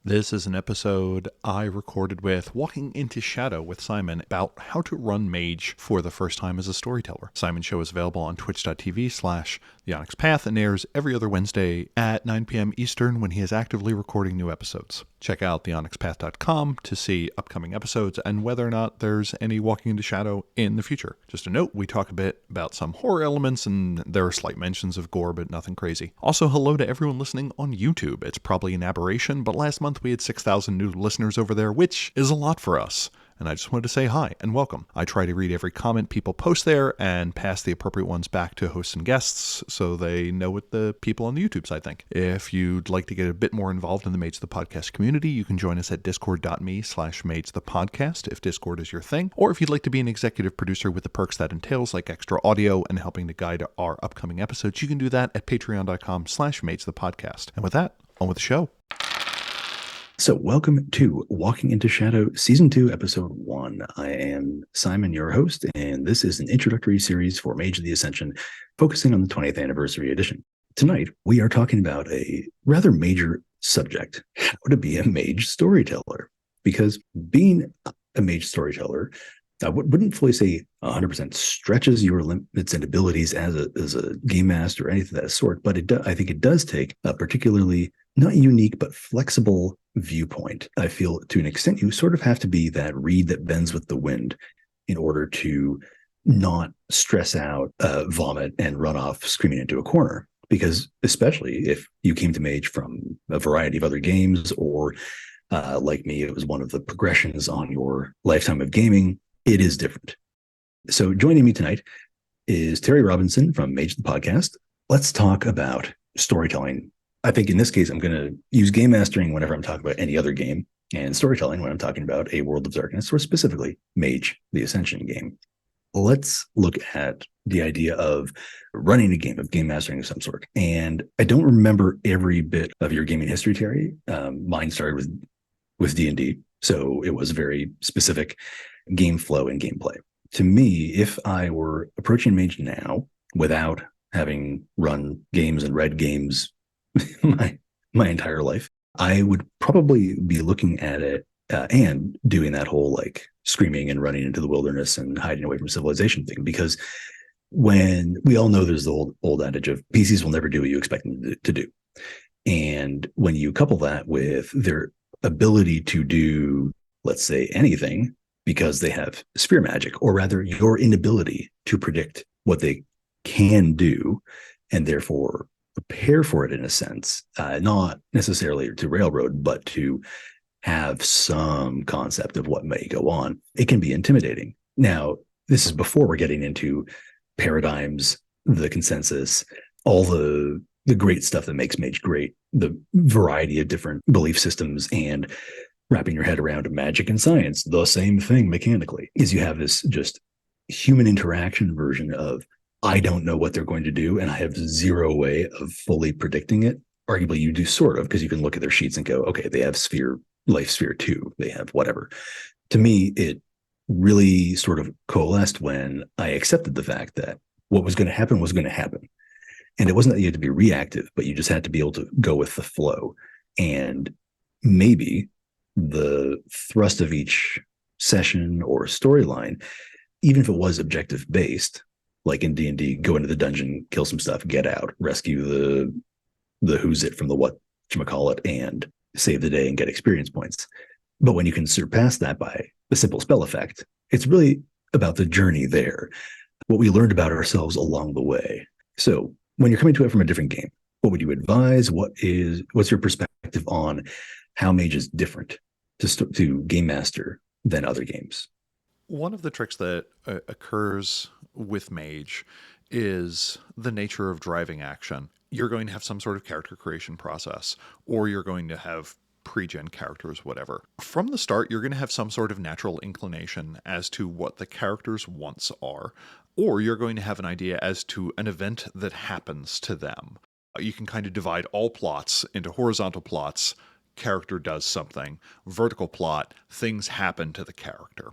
This is an episode I recorded with Walking into Shadow with Simon about how to run Mage for the first time as a storyteller. Simon's show is available on twitch.tv/the onyxpath and airs every other Wednesday at 9 p.m. Eastern when he is actively recording new episodes. Check out theonyxpath.com to see upcoming episodes and whether or not there's any Walking into Shadow in the future. Just a note, we talk a bit about some horror elements and there are slight mentions of gore, but nothing crazy. Also, hello to everyone listening on YouTube. It's probably an aberration, but last month we had 6,000 new listeners over there, which is a lot for us. And I just wanted to say hi and welcome. I try to read every comment people post there and pass the appropriate ones back to hosts and guests so they know what the people on the YouTube side think. If you'd like to get a bit more involved in the Mage the Podcast community, you can join us at discord.me/Mage the Podcast if Discord is your thing. Or if you'd like to be an executive producer with the perks that entails, like extra audio and helping to guide our upcoming episodes, you can do that at patreon.com/Mage the Podcast. And with that, on with the show. So welcome to Walking into Shadow, Season 2, Episode 1. I am Simon, your host, and this is an introductory series for magetheascension, focusing on the 20th anniversary edition. Tonight, we are talking about a rather major subject, how to be a mage storyteller. Because being a mage storyteller, I wouldn't fully say 100% stretches your limits and abilities as a game master or anything of that sort, but I think it does take a particularly not unique but flexible viewpoint. I feel to an extent you sort of have to be that reed that bends with the wind in order to not stress out, vomit, and run off screaming into a corner. Because especially if you came to Mage from a variety of other games, or like me, it was one of the progressions on your lifetime of gaming, it is different. So joining me tonight is Terry Robinson from Mage the Podcast. Let's talk about storytelling. I think in this case, I'm going to use game mastering whenever I'm talking about any other game, and storytelling when I'm talking about a World of Darkness, or specifically Mage the Ascension game. Let's look at the idea of running a game, of game mastering of some sort. And I don't remember every bit of your gaming history, Terry. Mine started with D&D, so it was very specific game flow and gameplay. To me, if I were approaching Mage now without having run games and read games my entire life, I would probably be looking at it and doing that whole like screaming and running into the wilderness and hiding away from civilization thing. Because when we all know there's the old adage of PCs will never do what you expect them to do. And when you couple that with their ability to do, let's say, anything, because they have sphere magic, or rather your inability to predict what they can do, and therefore prepare for it in a sense, not necessarily to railroad, but to have some concept of what may go on, it can be intimidating. Now, this is before we're getting into paradigms, the consensus, all the great stuff that makes Mage great, the variety of different belief systems, and wrapping your head around magic and science, the same thing mechanically, is you have this just human interaction version of, I don't know what they're going to do, and I have zero way of fully predicting it. Arguably, you do sort of, because you can look at their sheets and go, okay, they have life sphere 2, they have whatever. To me, it really sort of coalesced when I accepted the fact that what was going to happen was going to happen. And it wasn't that you had to be reactive, but you just had to be able to go with the flow. And maybe the thrust of each session or storyline, even if it was objective based, like in D&D, go into the dungeon, kill some stuff, get out, rescue the who's it from the whatchamacallit, and save the day and get experience points. But when you can surpass that by a simple spell effect, it's really about the journey there, what we learned about ourselves along the way. So when you're coming to it from a different game, what would you advise? What's your perspective on how Mage is different to game master than other games? One of the tricks that occurs with Mage is the nature of driving action. You're going to have some sort of character creation process, or you're going to have pre-gen characters, whatever. From the start, you're going to have some sort of natural inclination as to what the character's wants are, or you're going to have an idea as to an event that happens to them. You can kind of divide all plots into horizontal plots, character does something. Vertical plot, things happen to the character.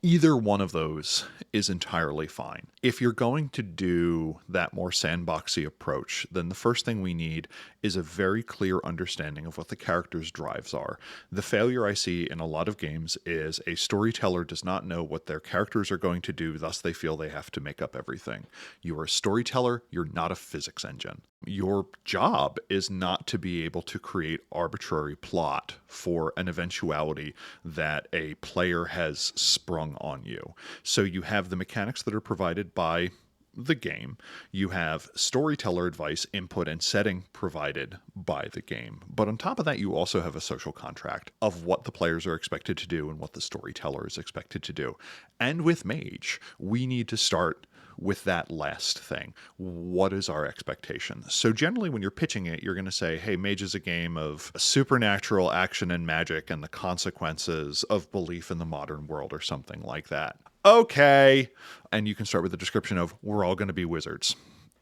Either one of those is entirely fine. If you're going to do that more sandboxy approach, then the first thing we need is a very clear understanding of what the character's drives are. The failure I see in a lot of games is a storyteller does not know what their characters are going to do, thus they feel they have to make up everything. You are a storyteller, you're not a physics engine. Your job is not to be able to create arbitrary plot for an eventuality that a player has sprung on you. So you have the mechanics that are provided by the game. You have storyteller advice, input, and setting provided by the game. But on top of that, you also have a social contract of what the players are expected to do and what the storyteller is expected to do. And with Mage, we need to start with that last thing. What is our expectation? So generally when you're pitching it, you're going to say, hey, Mage is a game of supernatural action and magic and the consequences of belief in the modern world or something like that. Okay. And you can start with a description of, we're all going to be wizards.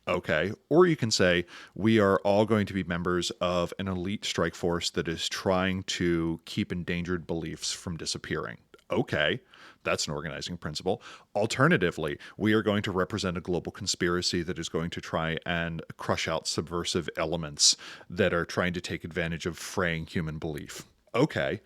Okay. Or you can say, we are all going to be members of an elite strike force that is trying to keep endangered beliefs from disappearing. Okay. That's an organizing principle. Alternatively, we are going to represent a global conspiracy that is going to try and crush out subversive elements that are trying to take advantage of fraying human belief. Okay.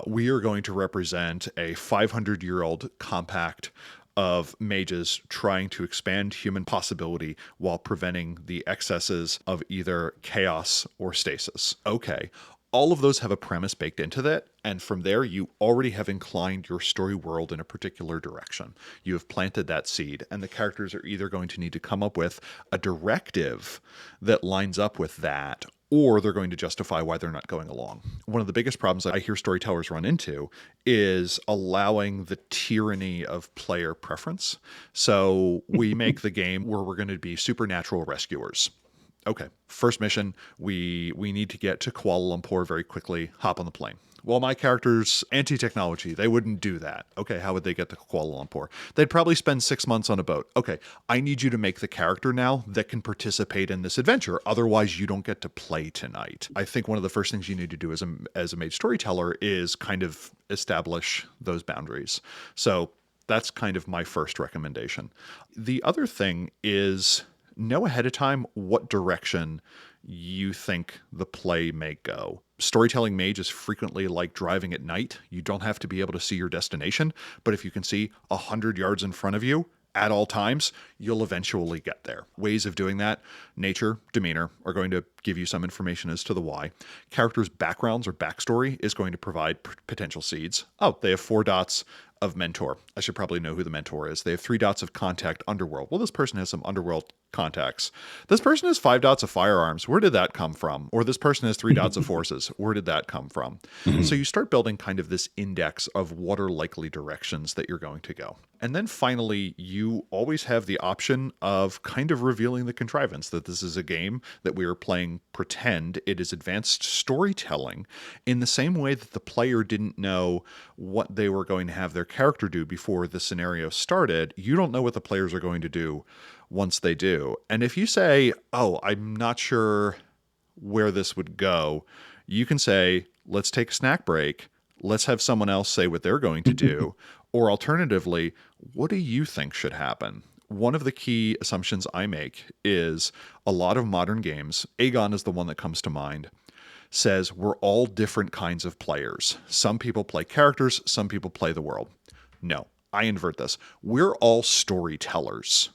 We are going to represent a 500-year-old compact of mages trying to expand human possibility while preventing the excesses of either chaos or stasis. Okay. All of those have a premise baked into that, and from there you already have inclined your story world in a particular direction. You have planted that seed, and the characters are either going to need to come up with a directive that lines up with that, or they're going to justify why they're not going along. One of the biggest problems I hear storytellers run into is allowing the tyranny of player preference. So we make the game where we're going to be supernatural rescuers. Okay, first mission, we need to get to Kuala Lumpur very quickly, hop on the plane. Well, my character's anti-technology. They wouldn't do that. Okay, how would they get to Kuala Lumpur? They'd probably spend 6 months on a boat. Okay, I need you to make the character now that can participate in this adventure. Otherwise, you don't get to play tonight. I think one of the first things you need to do as a mage storyteller is kind of establish those boundaries. So that's kind of my first recommendation. The other thing is know ahead of time what direction you think the play may go. Storytelling Mage is frequently like driving at night. You don't have to be able to see your destination, but if you can see 100 yards in front of you at all times, you'll eventually get there. Ways of doing that, nature, demeanor, are going to give you some information as to the why. Characters' backgrounds or backstory is going to provide potential seeds. Oh, they have 4 dots of mentor. I should probably know who the mentor is. They have 3 dots of contact underworld. Well, this person has some underworld contacts. This person has 5 dots of firearms. Where did that come from? Or this person has 3 dots of forces. Where did that come from? So you start building kind of this index of what are likely directions that you're going to go. And then finally, you always have the option of kind of revealing the contrivance that this is a game that we are playing pretend. It is advanced storytelling in the same way that the player didn't know what they were going to have their character do before the scenario started. You don't know what the players are going to do once they do. And if you say, oh, I'm not sure where this would go, you can say, let's take a snack break. Let's have someone else say what they're going to do. Or alternatively, what do you think should happen? One of the key assumptions I make is a lot of modern games, Aegon is the one that comes to mind, says we're all different kinds of players. Some people play characters, some people play the world. No, I invert this. We're all storytellers.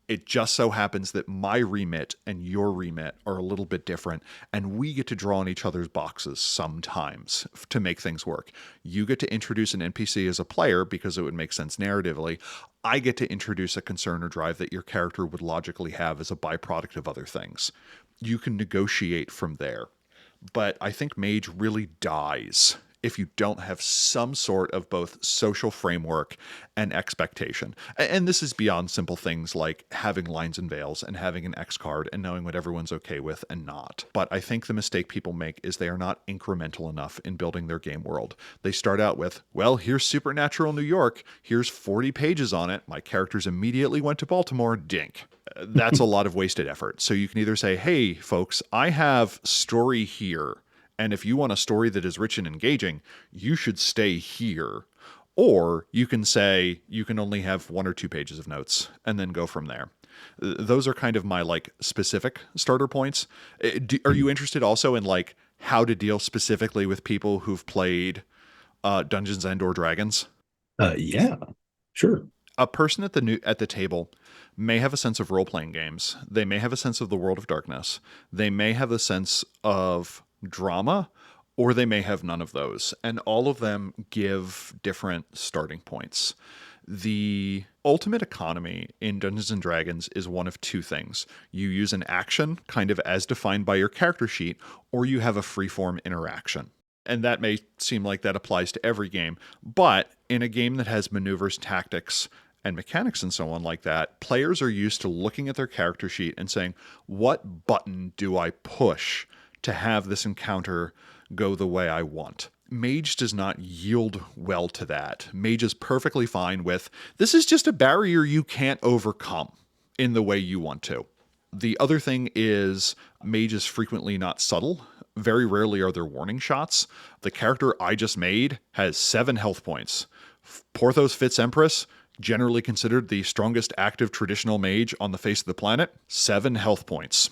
It just so happens that my remit and your remit are a little bit different, and we get to draw on each other's boxes sometimes to make things work. You get to introduce an NPC as a player because it would make sense narratively. I get to introduce a concern or drive that your character would logically have as a byproduct of other things. You can negotiate from there. But I think Mage really dies if you don't have some sort of both social framework and expectation. And this is beyond simple things like having lines and veils and having an X card and knowing what everyone's okay with and not. But I think the mistake people make is they are not incremental enough in building their game world. They start out with, well, here's supernatural New York. Here's 40 pages on it. My characters immediately went to Baltimore. Dink. That's a lot of wasted effort. So you can either say, hey, folks, I have story here, And if you want a story that is rich and engaging, you should stay here. Or you can say you can only have 1 or 2 pages of notes and then go from there. Those are kind of my like specific starter points. Are you interested also in like how to deal specifically with people who've played Dungeons and or Dragons? Yeah, sure. A person at the table may have a sense of role-playing games. They may have a sense of the world of darkness. They may have a sense of drama, or they may have none of those. And all of them give different starting points. The ultimate economy in Dungeons and Dragons is one of 2 things. You use an action, kind of as defined by your character sheet, or you have a freeform interaction. And that may seem like that applies to every game. But in a game that has maneuvers, tactics, and mechanics and so on like that, players are used to looking at their character sheet and saying, what button do I push to have this encounter go the way I want? Mage does not yield well to that. Mage is perfectly fine with, this is just a barrier you can't overcome in the way you want to. The other thing is Mage is frequently not subtle. Very rarely are there warning shots. The character I just made has 7 health points. Porthos Fitz Empress, generally considered the strongest active traditional mage on the face of the planet, 7 health points.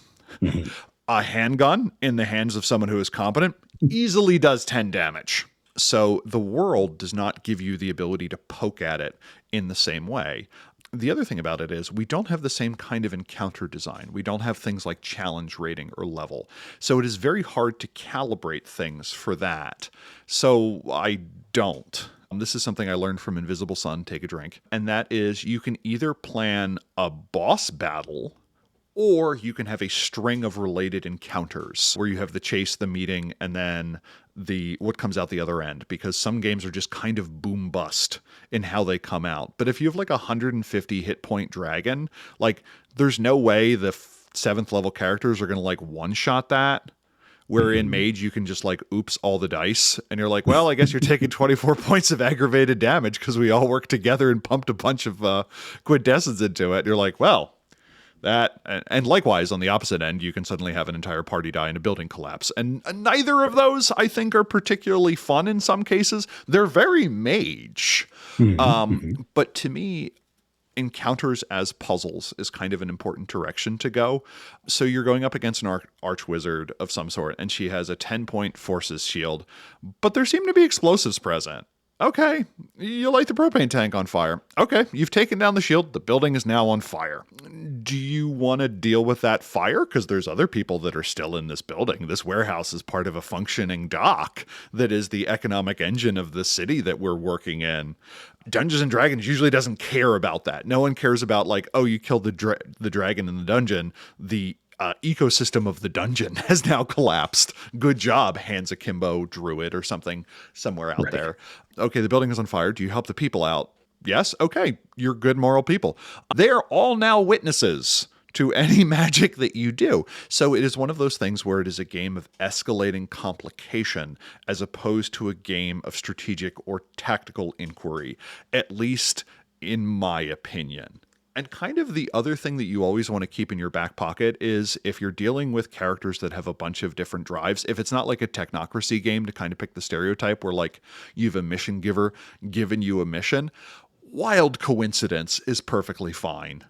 A handgun in the hands of someone who is competent easily does 10 damage. So the world does not give you the ability to poke at it in the same way. The other thing about it is we don't have the same kind of encounter design. We don't have things like challenge rating or level. So it is very hard to calibrate things for that. So I don't. This is something I learned from Invisible Sun, take a drink. And that is you can either plan a boss battle, or you can have a string of related encounters where you have the chase, the meeting, and then what comes out the other end, because some games are just kind of boom bust in how they come out. But if you have like a 150 hit point dragon, like there's no way the 7th level characters are going to like one shot that. Where in Mage, you can just like, oops, all the dice. And you're like, well, I guess you're taking 24 points of aggravated damage because we all worked together and pumped a bunch of quintessence into it. And you're like, well, that, and likewise, on the opposite end, you can suddenly have an entire party die and a building collapse. And neither of those, I think, are particularly fun in some cases. They're very Mage. But to me, encounters as puzzles is kind of an important direction to go. So you're going up against an archwizard of some sort, and she has a 10-point forces shield, but there seem to be explosives present. Okay, you light the propane tank on fire. Okay, you've taken down the shield. The building is now on fire. Do you want to deal with that fire? Because there's other people that are still in this building. This warehouse is part of a functioning dock that is the economic engine of the city that we're working in. Dungeons and Dragons usually doesn't care about that. No one cares about like, oh, you killed the dragon in the dungeon. The ecosystem of the dungeon has now collapsed. Good job, hands akimbo druid or something somewhere out there. Okay, the building is on fire. Do you help the people out? Yes? Okay, you're good moral people. They are all now witnesses to any magic that you do. So it is one of those things where it is a game of escalating complication as opposed to a game of strategic or tactical inquiry, at least in my opinion. And kind of the other thing that you always want to keep in your back pocket is if you're dealing with characters that have a bunch of different drives, if it's not like a technocracy game to kind of pick the stereotype where like you have a mission giver giving you a mission, wild coincidence is perfectly fine.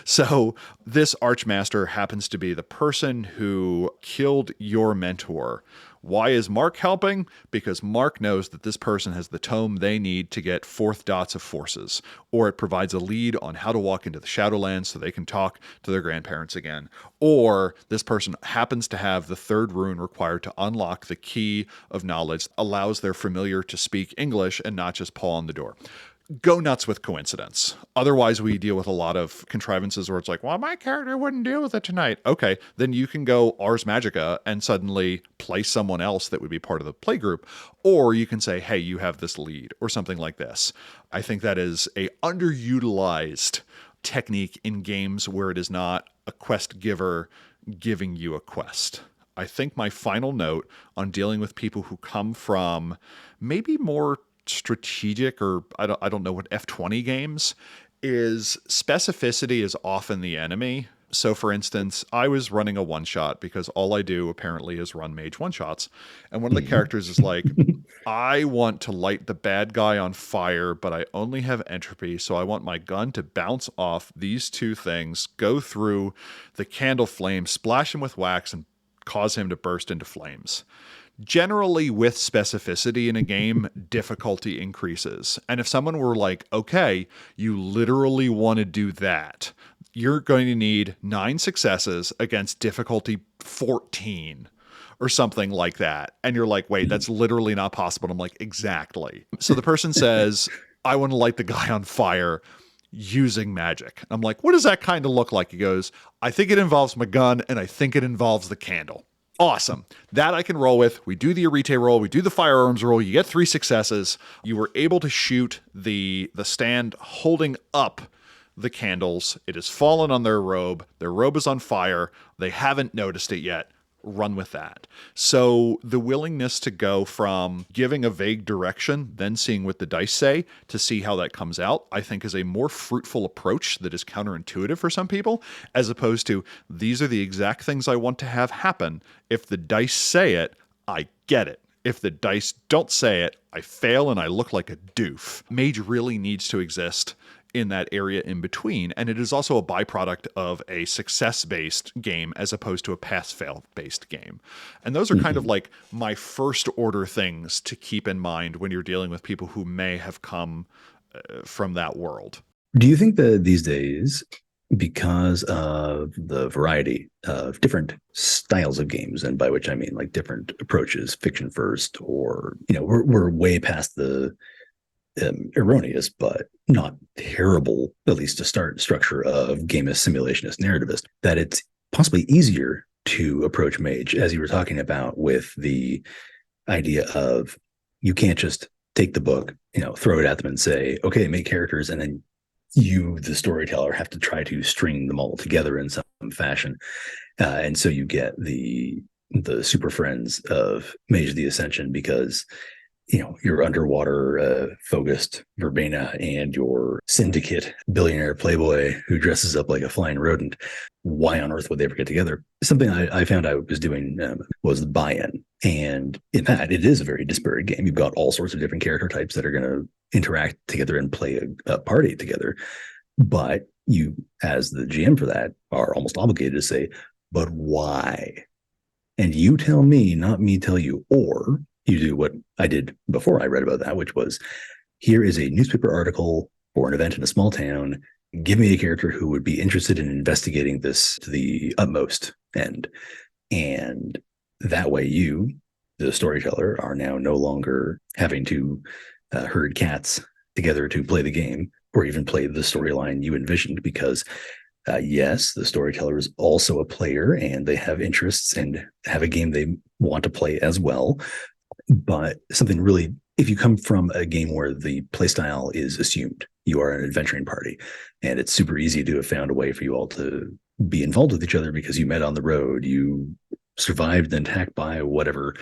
So this Archmaster happens to be the person who killed your mentor. Why is Mark helping? Because Mark knows that this person has the tome they need to get 4th dots of forces, or it provides a lead on how to walk into the Shadowlands so they can talk to their grandparents again. Or this person happens to have the 3rd rune required to unlock the key of knowledge, allows their familiar to speak English and not just paw on the door. Go nuts with coincidence. Otherwise, we deal with a lot of contrivances where it's like, well, my character wouldn't deal with it tonight. Okay, then you can go Ars Magica and suddenly play someone else that would be part of the play group. Or you can say, hey, you have this lead or something like this. I think that is a underutilized technique in games where it is not a quest giver giving you a quest. I think my final note on dealing with people who come from maybe more strategic or I don't know what F20 games is specificity is often the enemy. So, for instance, I was running a one-shot because all I do apparently is run mage one-shots. And one of the characters is like, I want to light the bad guy on fire, but I only have entropy, so I want my gun to bounce off these two things, go through the candle flame, splash him with wax, and cause him to burst into flames. Generally, with specificity in a game, difficulty increases. And if someone were like, okay, you literally want to do that, you're going to need 9 successes against difficulty 14 or something like that. And you're like, wait, that's literally not possible. And I'm like, exactly. So the person says, I want to light the guy on fire using magic. I'm like, what does that kind of look like? He goes, I think it involves my gun and I think it involves the candle. Awesome. That I can roll with. We do the arete roll. We do the firearms roll. You get 3 successes. You were able to shoot the stand holding up the candles. It has fallen on their robe. Their robe is on fire. They haven't noticed it yet. Run with that. So the willingness to go from giving a vague direction, then seeing what the dice say to see how that comes out, I think is a more fruitful approach that is counterintuitive for some people, as opposed to these are the exact things I want to have happen. If the dice say it, I get it. If the dice don't say it, I fail and I look like a doof. Mage really needs to exist in that area in between, and it is also a byproduct of a success-based game as opposed to a pass-fail-based game. And those are kind of like my first-order things to keep in mind when you're dealing with people who may have come from that world. Do you think that these days, because of the variety of different styles of games, and by which I mean like different approaches, fiction first, or, you know, we're way past the erroneous but not terrible, at least to start, structure of gamist, simulationist, narrativist, that it's possibly easier to approach Mage, as you were talking about, with the idea of you can't just take the book, you know, throw it at them and say, okay, make characters, and then you, the storyteller, have to try to string them all together in some fashion. And so you get the super friends of Mage the Ascension because, you know, your underwater focused verbena and your syndicate billionaire playboy who dresses up like a flying rodent. Why on earth would they ever get together? Something I found I was doing was the buy-in. And in that, it is a very disparate game. You've got all sorts of different character types that are going to interact together and play a party together. But you, as the GM for that, are almost obligated to say, but why? And you tell me, not me tell you. Or you do what I did before I read about that, which was, here is a newspaper article for an event in a small town. Give me a character who would be interested in investigating this to the utmost end. And that way you, the storyteller, are now no longer having to herd cats together to play the game or even play the storyline you envisioned, because yes, the storyteller is also a player and they have interests and have a game they want to play as well. But something really, if you come from a game where the playstyle is assumed, you are an adventuring party, and it's super easy to have found a way for you all to be involved with each other because you met on the road, you survived an attack by whatever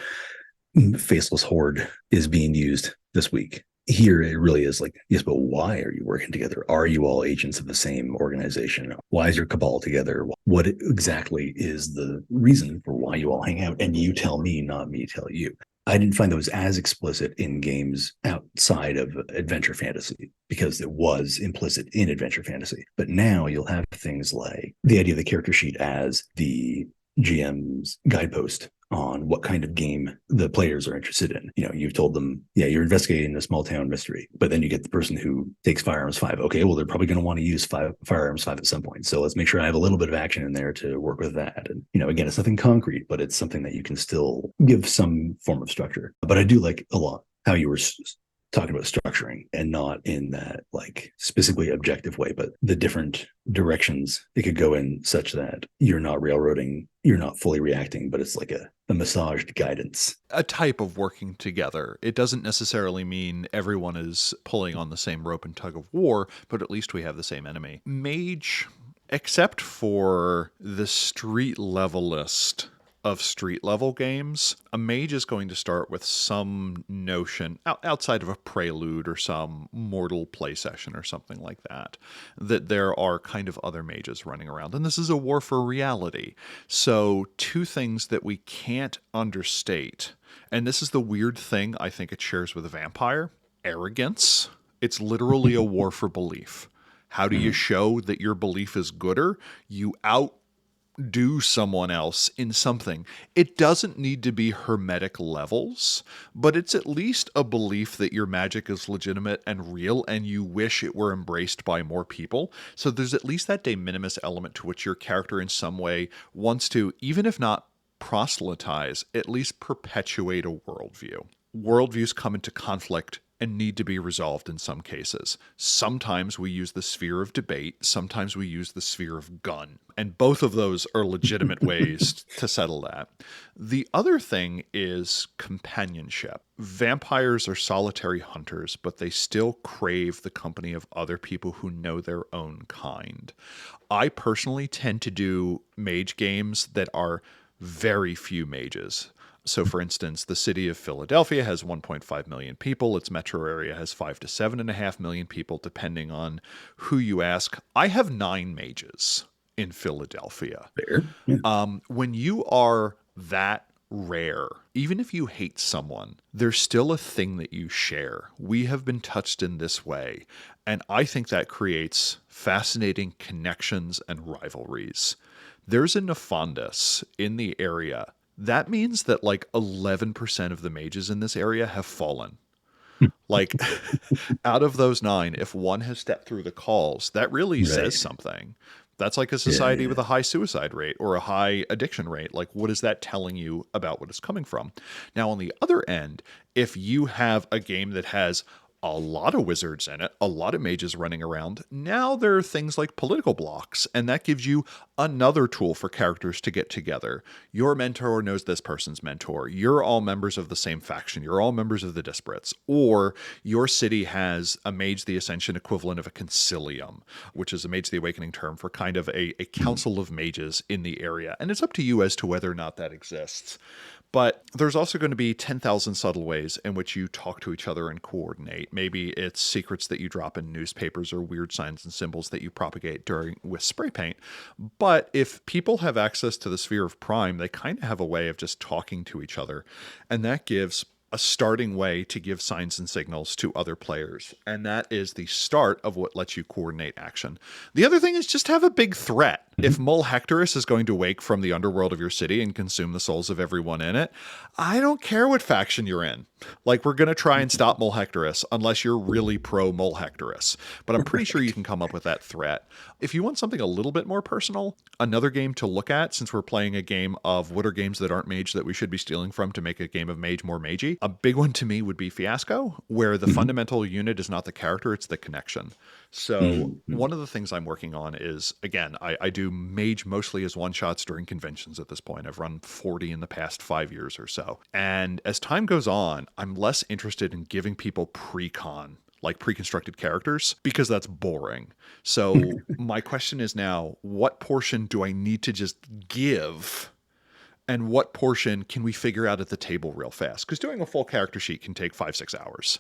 faceless horde is being used this week. Here, it really is like, yes, but why are you working together? Are you all agents of the same organization? Why is your cabal together? What exactly is the reason for why you all hang out? And you tell me, not me tell you. I didn't find those as explicit in games outside of adventure fantasy because it was implicit in adventure fantasy. But now you'll have things like the idea of the character sheet as the GM's guidepost on what kind of game the players are interested in. You know, you've told them, yeah, you're investigating a small town mystery, but then you get the person who takes Firearms 5. Okay, well, they're probably going to want to use Firearms 5 at some point. So let's make sure I have a little bit of action in there to work with that. And, you know, again, it's nothing concrete, but it's something that you can still give some form of structure. But I do like a lot how you were talking about structuring, and not in that like specifically objective way, but the different directions it could go in such that you're not railroading, you're not fully reacting, but it's like a massaged guidance. A type of working together. It doesn't necessarily mean everyone is pulling on the same rope in tug of war, but at least we have the same enemy. Mage, except for the street levelist of street level games, a mage is going to start with some notion outside of a prelude or some mortal play session or something like that, that there are kind of other mages running around. And this is a war for reality. So two things that we can't understate, and this is the weird thing I think it shares with a vampire: arrogance. It's literally a war for belief. How do you show that your belief is gooder? You outdo someone else in something. It doesn't need to be hermetic levels, but it's at least a belief that your magic is legitimate and real, and you wish it were embraced by more people. So there's at least that de minimis element to which your character in some way wants to, even if not proselytize, at least perpetuate a worldview. Worldviews come into conflict and need to be resolved in some cases. Sometimes we use the sphere of debate, sometimes we use the sphere of gun, and both of those are legitimate ways to settle that. The other thing is companionship. Vampires are solitary hunters, but they still crave the company of other people who know their own kind. I personally tend to do mage games that are very few mages. So, for instance, the city of Philadelphia has 1.5 million people. Its metro area has 5 to 7.5 million people, depending on who you ask. I have 9 mages in Philadelphia. Fair. Yeah. When you are that rare, even if you hate someone, there's still a thing that you share. We have been touched in this way, and I think that creates fascinating connections and rivalries. There's a Nefandus in the area. That means that like 11% of the mages in this area have fallen. Like, out of those 9, if one has stepped through the calls, that really says something. That's like a society with a high suicide rate or a high addiction rate. Like, what is that telling you about what it's coming from? Now, on the other end, if you have a game that has a lot of wizards in it, a lot of mages running around, now there are things like political blocks, and that gives you another tool for characters to get together. Your mentor knows this person's mentor. You're all members of the same faction. You're all members of the Disparates. Or your city has a Mage the Ascension equivalent of a concilium, which is a Mage the Awakening term for kind of a council of mages in the area. And it's up to you as to whether or not that exists. But there's also going to be 10,000 subtle ways in which you talk to each other and coordinate. Maybe it's secrets that you drop in newspapers or weird signs and symbols that you propagate with spray paint. But if people have access to the sphere of prime, they kind of have a way of just talking to each other. And that gives a starting way to give signs and signals to other players. And that is the start of what lets you coordinate action. The other thing is just have a big threat. If Mul Hectorus is going to wake from the underworld of your city and consume the souls of everyone in it, I don't care what faction you're in. Like, we're going to try and stop Mul Hectorus unless you're really pro Mul Hectorus. But I'm pretty sure you can come up with that threat. If you want something a little bit more personal, another game to look at, since we're playing a game of what are games that aren't Mage that we should be stealing from to make a game of Mage more Magey, a big one to me would be Fiasco, where the fundamental unit is not the character, it's the connection. So one of the things I'm working on is, again, I do Mage mostly as one-shots during conventions at this point. I've run 40 in the past 5 years or so. And as time goes on, I'm less interested in giving people pre-con, like pre-constructed characters, because that's boring. So my question is now, what portion do I need to just give? And what portion can we figure out at the table real fast? Because doing a full character sheet can take 5-6 hours.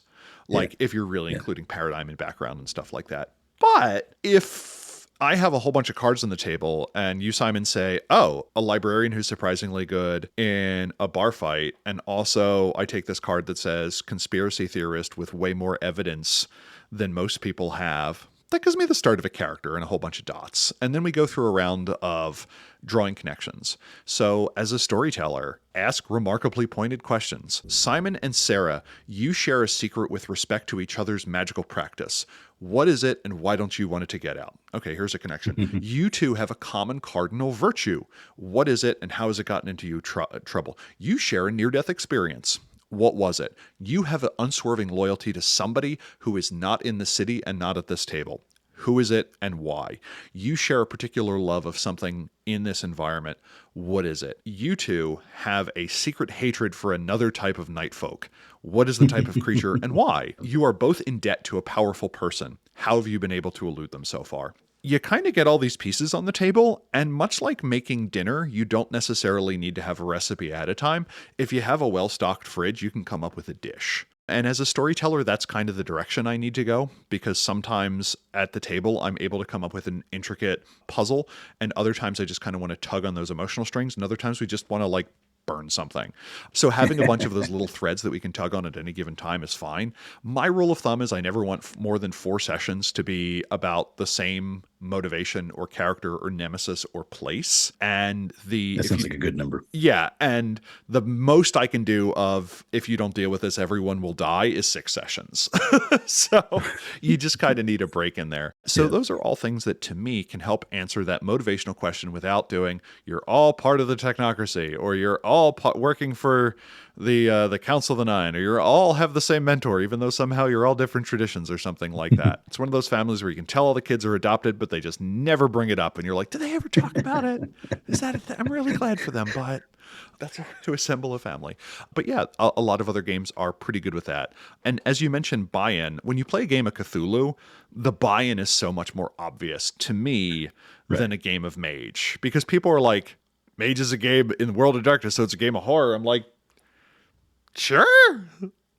Like, if you're really including paradigm and background and stuff like that. But if I have a whole bunch of cards on the table and you, Simon, say, oh, a librarian who's surprisingly good in a bar fight, and also I take this card that says conspiracy theorist with way more evidence than most people have, that gives me the start of a character and a whole bunch of dots. And then we go through a round of drawing connections. So as a storyteller, ask remarkably pointed questions. Simon and Sarah, you share a secret with respect to each other's magical practice. What is it, and why don't you want it to get out? Okay, here's a connection. You two have a common cardinal virtue. What is it, and how has it gotten into you trouble? You share a near-death experience. What was it? You have an unswerving loyalty to somebody who is not in the city and not at this table. Who is it and why? You share a particular love of something in this environment. What is it? You two have a secret hatred for another type of night folk. What is the type of creature and why? You are both in debt to a powerful person. How have you been able to elude them so far? you kind of get all these pieces on the table, and much like making dinner, you don't necessarily need to have a recipe ahead of time. If you have a well-stocked fridge, you can come up with a dish. And as a storyteller, that's kind of the direction I need to go, because sometimes at the table, I'm able to come up with an intricate puzzle, and other times I just kind of want to tug on those emotional strings, and other times we just want to like burn something. So having a bunch of those little threads that we can tug on at any given time is fine. My rule of thumb is I never want more than 4 sessions to be about the same motivation or character or nemesis or place. And that sounds like a good number. Yeah. And the most I can do of, if you don't deal with this, everyone will die, is 6 sessions. So you just kind of need a break in there. So those are all things that to me can help answer that motivational question without doing, you're all part of the technocracy, or you're all working for the Council of the Nine, or you're all have the same mentor, even though somehow you're all different traditions or something like that. It's one of those families where you can tell all the kids are adopted, but they just never bring it up. And you're like, do they ever talk about it? Is that a thing? I'm really glad for them, but that's a way to assemble a family. But yeah, a lot of other games are pretty good with that. And as you mentioned, buy-in, when you play a game of Cthulhu, the buy-in is so much more obvious to me than a game of Mage, because people are like, Mage is a game in the world of darkness, so it's a game of horror. I'm like, sure,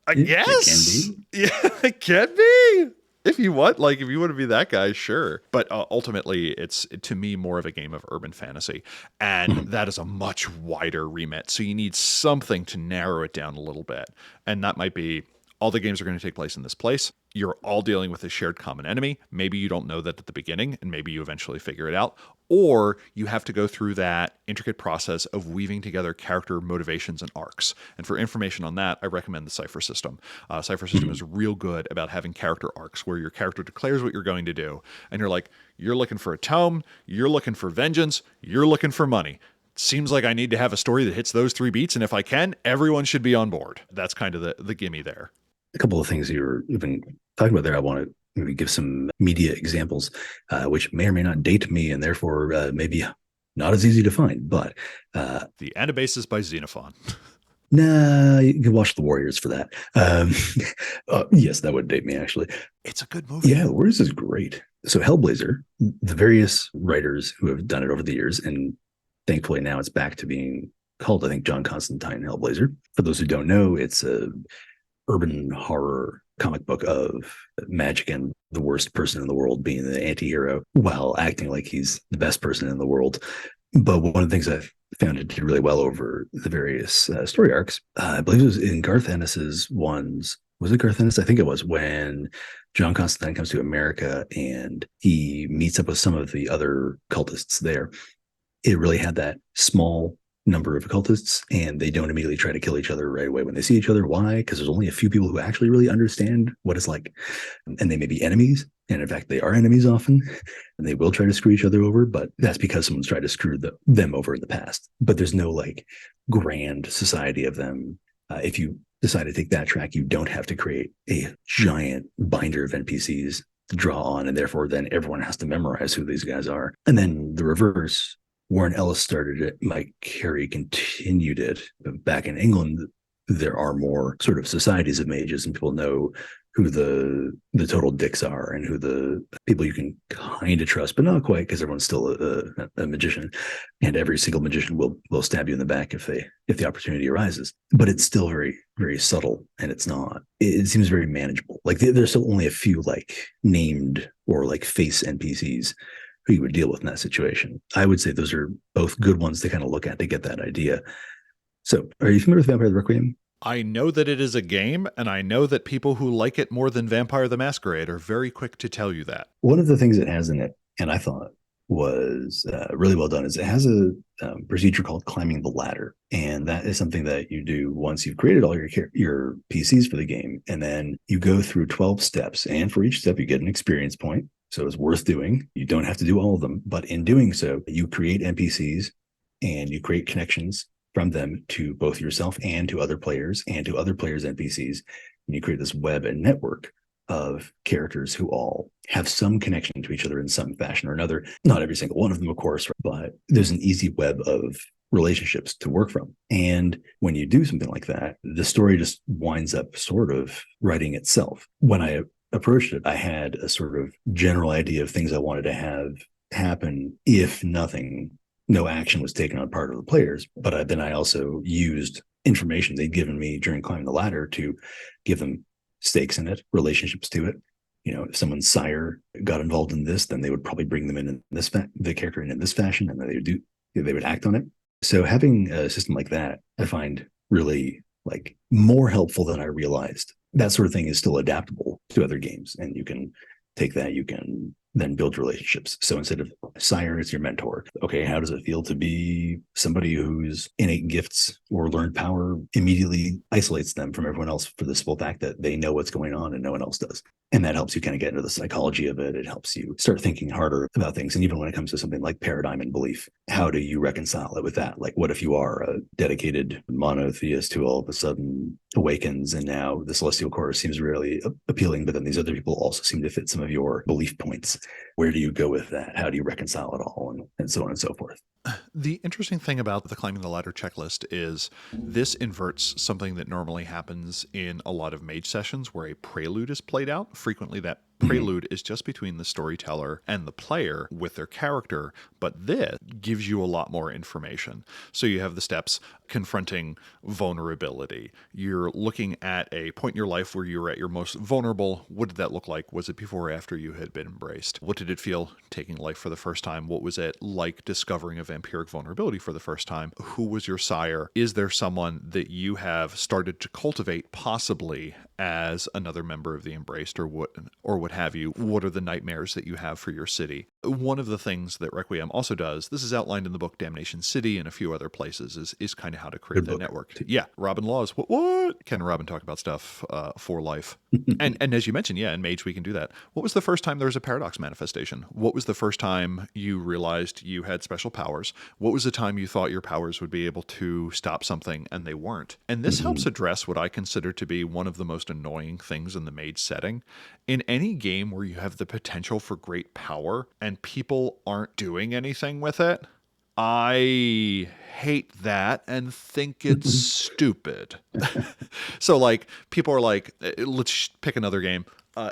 I guess. It can be. Yeah, it can be. If you want, like, if you want to be that guy, sure. But ultimately, it's, to me, more of a game of urban fantasy. And that is a much wider remit. So you need something to narrow it down a little bit. And that might be, all the games are going to take place in this place. You're all dealing with a shared common enemy. Maybe you don't know that at the beginning, and maybe you eventually figure it out. Or you have to go through that intricate process of weaving together character motivations and arcs. And for information on that, I recommend the Cypher system. Cypher system is real good about having character arcs where your character declares what you're going to do. And you're like, you're looking for a tome, you're looking for vengeance, you're looking for money. Seems like I need to have a story that hits those 3 beats. And if I can, everyone should be on board. That's kind of the gimme there. A couple of things you've been talking about there, I want to maybe give some media examples, which may or may not date me, and therefore maybe not as easy to find. But The Anabasis by Xenophon. Nah, you can watch The Warriors for that. Yes, that would date me, actually. It's a good movie. Yeah, Warriors is great. So Hellblazer, the various writers who have done it over the years, and thankfully now it's back to being called, I think, John Constantine Hellblazer. For those who don't know, it's a urban horror comic book of magic and the worst person in the world being the anti-hero while acting like he's the best person in the world. But one of the things I've found it did really well over the various story arcs, I believe it was in Garth Ennis's ones. Was it Garth Ennis? I think it was, when John Constantine comes to America and he meets up with some of the other cultists there. It really had that small number of occultists, and they don't immediately try to kill each other right away when they see each other. Why? Because there's only a few people who actually really understand what it's like, and they may be enemies, and in fact they are enemies often, and they will try to screw each other over, but that's because someone's tried to screw them over in the past. But there's no like grand society of them. If you decide to take that track, you don't have to create a giant binder of NPCs to draw on, and therefore then everyone has to memorize who these guys are. And then the reverse, Warren Ellis started it, Mike Carey continued it. Back in England, there are more sort of societies of mages, and people know who the total dicks are and who the people you can kind of trust, but not quite, because everyone's still a magician, and every single magician will stab you in the back if the opportunity arises. But it's still very, very subtle, and it seems very manageable. Like there's still only a few like named or like face NPCs who you would deal with in that situation. I would say those are both good ones to kind of look at to get that idea. So are you familiar with Vampire the Requiem? I know that it is a game, and I know that people who like it more than Vampire the Masquerade are very quick to tell you that. One of the things it has in it, and I thought was really well done, is it has a procedure called climbing the ladder. And that is something that you do once you've created all your PCs for the game. And then you go through 12 steps, and for each step you get an experience point. So it's worth doing. You don't have to do all of them, but in doing so, you create NPCs and you create connections from them to both yourself and to other players and to other players' NPCs. And you create this web and network of characters who all have some connection to each other in some fashion or another. Not every single one of them, of course, but there's an easy web of relationships to work from. And when you do something like that, the story just winds up sort of writing itself. When I approached it, I had a sort of general idea of things I wanted to have happen if no action was taken on part of the players. But then I also used information they'd given me during climbing the ladder to give them stakes in it, relationships to it. If someone's sire got involved in this, then they would probably bring them in this the character in this fashion, and then they would act on it. So having a system like that, I find really like more helpful than I realized. That sort of thing is still adaptable to other games, and you can take that, you can then build relationships. So instead of sire, it's your mentor. Okay, how does it feel to be somebody whose innate gifts or learned power immediately isolates them from everyone else for the simple fact that they know what's going on and no one else does? And that helps you kind of get into the psychology of it. It helps you start thinking harder about things. And even when it comes to something like paradigm and belief, how do you reconcile it with that? Like, what if you are a dedicated monotheist who all of a sudden awakens and now the celestial chorus seems really appealing, but then these other people also seem to fit some of your belief points? Where do you go with that? How do you reconcile it all? And so on and so forth. The interesting thing about the climbing the ladder checklist is this inverts something that normally happens in a lot of mage sessions where a prelude is played out. Frequently that prelude is just between the storyteller and the player with their character, but this gives you a lot more information. So you have the steps confronting vulnerability. You're looking at a point in your life where you were at your most vulnerable. What did that look like? Was it before or after you had been embraced? What did it feel taking life for the first time? What was it like discovering a vampiric vulnerability for the first time? Who was your sire? Is there someone that you have started to cultivate possibly as another member of the embraced, or what have you? What are the nightmares that you have for your city? One of the things that Requiem also does, this is outlined in the book Damnation City and a few other places, is kind of how to create that network. Yeah, Robin Laws. What? Ken and Robin talk about stuff for life. and as you mentioned, in Mage we can do that. What was the first time there was a paradox manifestation? What was the first time you realized you had special powers? What was the time you thought your powers would be able to stop something and they weren't? And this helps address what I consider to be one of the most annoying things in the Mage setting. In any game where you have the potential for great power and people aren't doing anything with it, I hate that and think it's stupid. So like people are like, let's pick another game.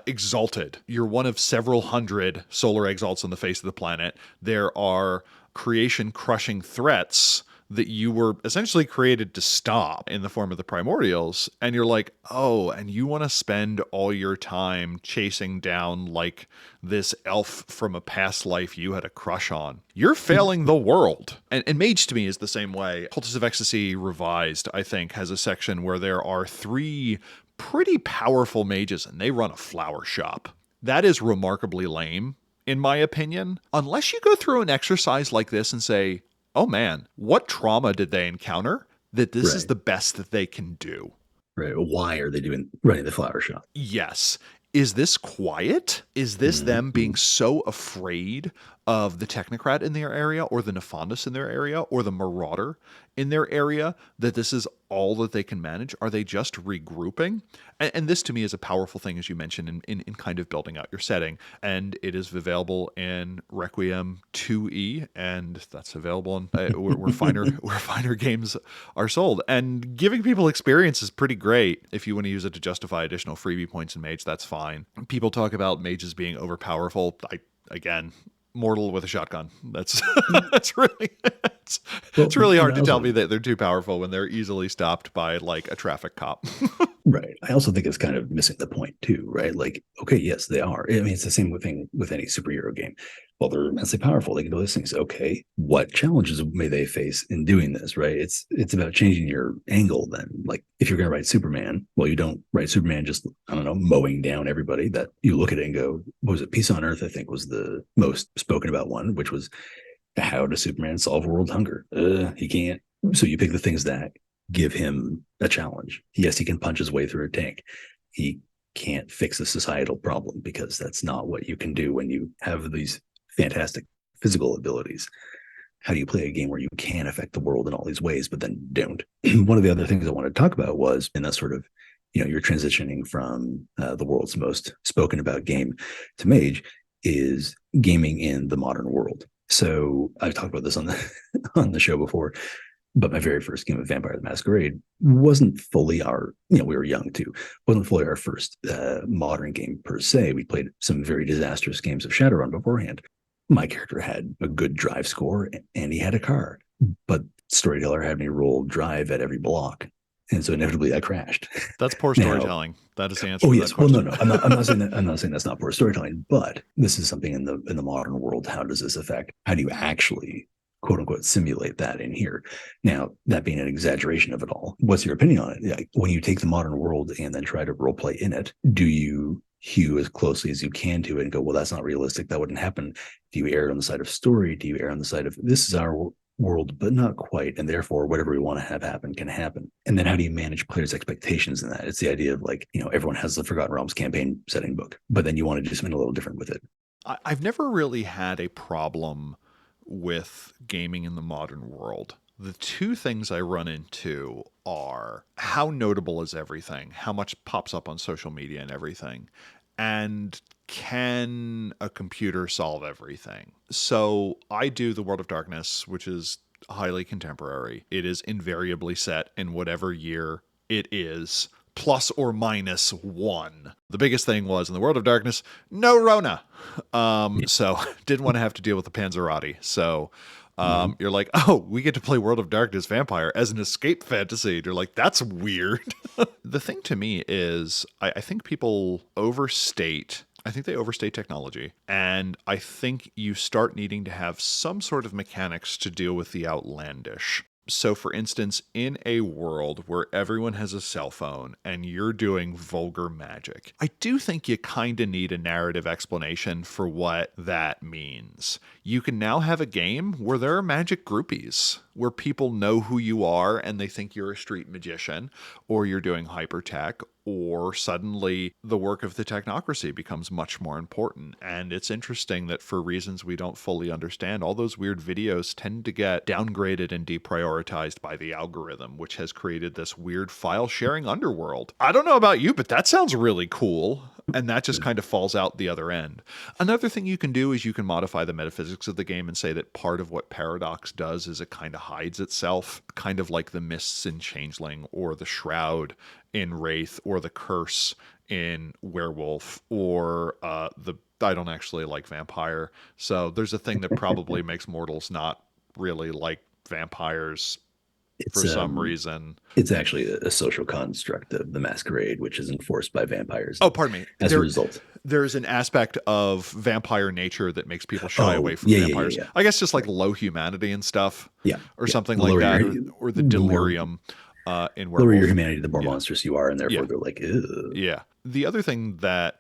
Exalted. You're one of several hundred solar exalts on the face of the planet. There are creation crushing threats that you were essentially created to stop in the form of the primordials. And you're like, oh, and you want to spend all your time chasing down like this elf from a past life you had a crush on. You're failing the world. And Mage to me is the same way. Cultists of Ecstasy Revised, I think, has a section where there are 3 pretty powerful mages and they run a flower shop. That is remarkably lame, in my opinion. Unless you go through an exercise like this and say, oh man, what trauma did they encounter that this is the best that they can do? Right. Why are they running the flower shop? Yes. Is this quiet? Is this them being so afraid of the technocrat in their area, or the Nefandus in their area, or the marauder in their area, that this is all that they can manage? Are they just regrouping? And this to me is a powerful thing, as you mentioned, in kind of building out your setting. And it is available in Requiem 2E, and that's available in where finer games are sold. And giving people experience is pretty great. If you want to use it to justify additional freebie points in Mage, that's fine. People talk about mages being overpowerful. Again, mortal with a shotgun. That's it's really hard to tell me that they're too powerful when they're easily stopped by like a traffic cop. Right. I also think it's kind of missing the point too, right? Like, okay, yes, they are. I mean, it's the same thing with any superhero game. Well, they're immensely powerful. They can do those things. Okay, what challenges may they face in doing this, right? It's about changing your angle then. Like, if you're going to write Superman, well, you don't write Superman just, I don't know, mowing down everybody. That you look at it and go, what was it? Peace on Earth, I think, was the most spoken about one, which was, how does Superman solve world hunger? He can't. So you pick the things that give him a challenge. Yes, he can punch his way through a tank. He can't fix a societal problem because that's not what you can do when you have these fantastic physical abilities. How do you play a game where you can affect the world in all these ways, but then don't? One of the other things I wanted to talk about was in that sort of, you're transitioning from the world's most spoken about game to Mage, is gaming in the modern world. So I've talked about this on the show before. But my very first game of Vampire the Masquerade wasn't fully our, we were young too, wasn't fully our first modern game per se. We played some very disastrous games of Shadowrun beforehand. My character had a good drive score and he had a car, but Storyteller had me roll drive at every block. And so inevitably I crashed. That's poor storytelling. That is the answer. Oh to yes. that question. Well, no. I'm not saying that. I'm not saying that's not poor storytelling, but this is something in the modern world. How does this affect? How do you actually, quote unquote, simulate that in here? Now, that being an exaggeration of it all, what's your opinion on it? Like, when you take the modern world and then try to role play in it, do you hew as closely as you can to it and go, well, that's not realistic, that wouldn't happen? Do you err on the side of story? Do you err on the side of this is our world, but not quite, and therefore whatever we want to have happen can happen? And then how do you manage players' expectations in that? It's the idea of like, everyone has the Forgotten Realms campaign setting book, but then you want to do something a little different with it. I've never really had a problem with gaming in the modern world. The two things I run into are how notable is everything, how much pops up on social media and everything, and can a computer solve everything? So I do the World of Darkness, which is highly contemporary. It is invariably set in whatever year it is, plus or minus one. The biggest thing was in the World of Darkness, no Rona. So didn't want to have to deal with the Panzerati. So you're like, oh, we get to play World of Darkness Vampire as an escape fantasy. And you're like, that's weird. The thing to me is I think people overstate. I think they overstate technology. And I think you start needing to have some sort of mechanics to deal with the outlandish. So, for instance, in a world where everyone has a cell phone and you're doing vulgar magic, I do think you kind of need a narrative explanation for what that means. You can now have a game where there are magic groupies, where people know who you are and they think you're a street magician, or you're doing hypertech, or suddenly the work of the technocracy becomes much more important. And it's interesting that for reasons we don't fully understand, all those weird videos tend to get downgraded and deprioritized by the algorithm, which has created this weird file sharing underworld. I don't know about you, but that sounds really cool. And that just kind of falls out the other end. Another thing you can do is you can modify the metaphysics of the game and say that part of what Paradox does is it kind of hides itself, kind of like the mists in Changeling, or the shroud in Wraith, or the curse in Werewolf, or I don't actually like Vampire. So there's a thing that probably makes mortals not really like vampires for some reason. It's actually a social construct of the Masquerade, which is enforced by vampires. Oh, pardon me. As a result, there's an aspect of vampire nature that makes people shy away from vampires. Yeah. I guess just like low humanity and stuff. Yeah. Or something like that. Or the delirium in Werewolf. Lower your humanity, the more monstrous you are, and therefore they're like, ew. Yeah. The other thing that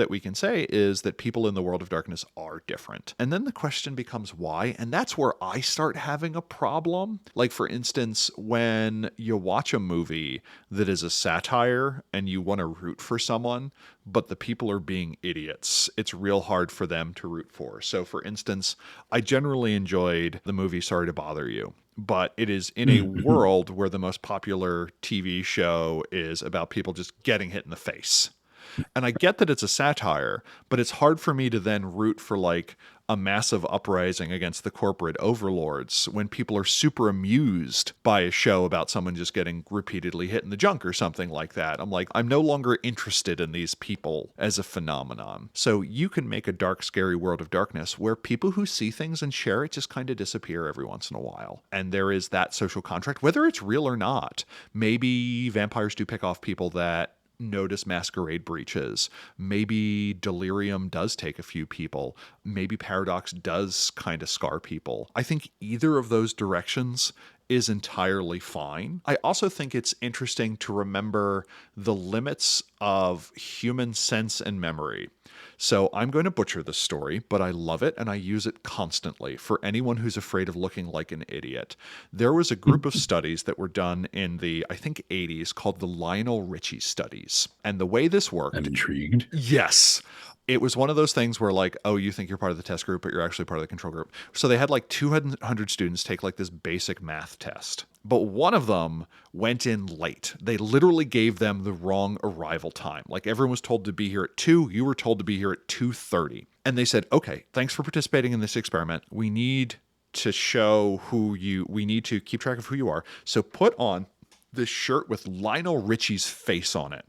we can say is that people in the World of Darkness are different. And then the question becomes why? And that's where I start having a problem. Like, for instance, when you watch a movie that is a satire and you want to root for someone, but the people are being idiots, it's real hard for them to root for. So, for instance, I generally enjoyed the movie Sorry to Bother You. But it is in a world where the most popular TV show is about people just getting hit in the face. And I get that it's a satire, but it's hard for me to then root for like a massive uprising against the corporate overlords when people are super amused by a show about someone just getting repeatedly hit in the junk or something like that. I'm like, I'm no longer interested in these people as a phenomenon. So you can make a dark, scary World of Darkness where people who see things and share it just kind of disappear every once in a while. And there is that social contract, whether it's real or not. Maybe vampires do pick off people that notice masquerade breaches. Maybe delirium does take a few people. Maybe paradox does kind of scar people. I think either of those directions is entirely fine. I also think it's interesting to remember the limits of human sense and memory. So I'm going to butcher this story, but I love it and I use it constantly for anyone who's afraid of looking like an idiot. There was a group of studies that were done in the, I think, 80s called the Lionel Richie studies. And the way this worked... I'm intrigued. Yes. It was one of those things where like, oh, you think you're part of the test group, but you're actually part of the control group. So they had like 200 students take like this basic math test. But one of them went in late. They literally gave them the wrong arrival time. Like everyone was told to be here at 2. You were told to be here at 2:30. And they said, okay, thanks for participating in this experiment. We need to show we need to keep track of who you are. So put on this shirt with Lionel Richie's face on it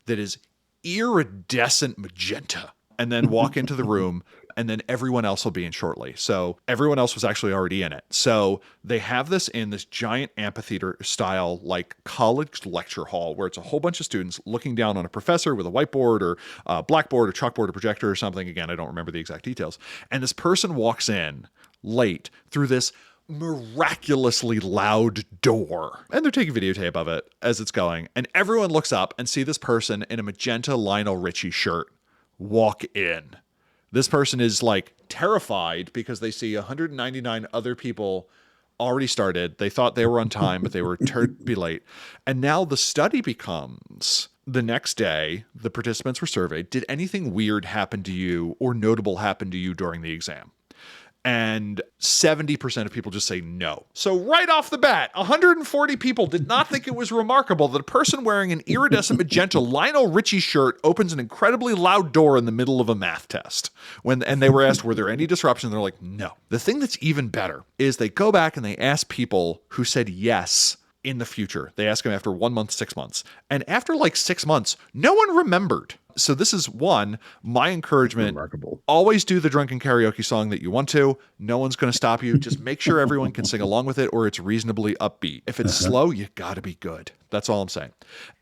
that is iridescent magenta, and then walk into the room, and then everyone else will be in shortly. So everyone else was actually already in it. So they have this in this giant amphitheater style, like college lecture hall, where it's a whole bunch of students looking down on a professor with a whiteboard or a blackboard or chalkboard or projector or something. Again, I don't remember the exact details. And this person walks in late through this miraculously loud door, and they're taking videotape of it as it's going, and everyone looks up and see this person in a magenta Lionel Richie shirt walk in. This person is like terrified because they see 199 other people already started. They thought they were on time, but they were to be late. And now the study becomes, the next day the participants were surveyed, did anything weird happen to you or notable happen to you during the exam? And 70% of people just say no. So right off the bat, 140 people did not think it was remarkable that a person wearing an iridescent magenta Lionel Richie shirt opens an incredibly loud door in the middle of a math test. And they were asked, were there any disruptions? They're like, no. The thing that's even better is they go back and they ask people who said yes in the future. They ask them after 1 month, 6 months. And after like 6 months, no one remembered. So this is my encouragement. Remarkable. Always do the drunken karaoke song that you want to. No one's going to stop you. Just make sure everyone can sing along with it, or it's reasonably upbeat. If it's slow, you got to be good. That's all I'm saying.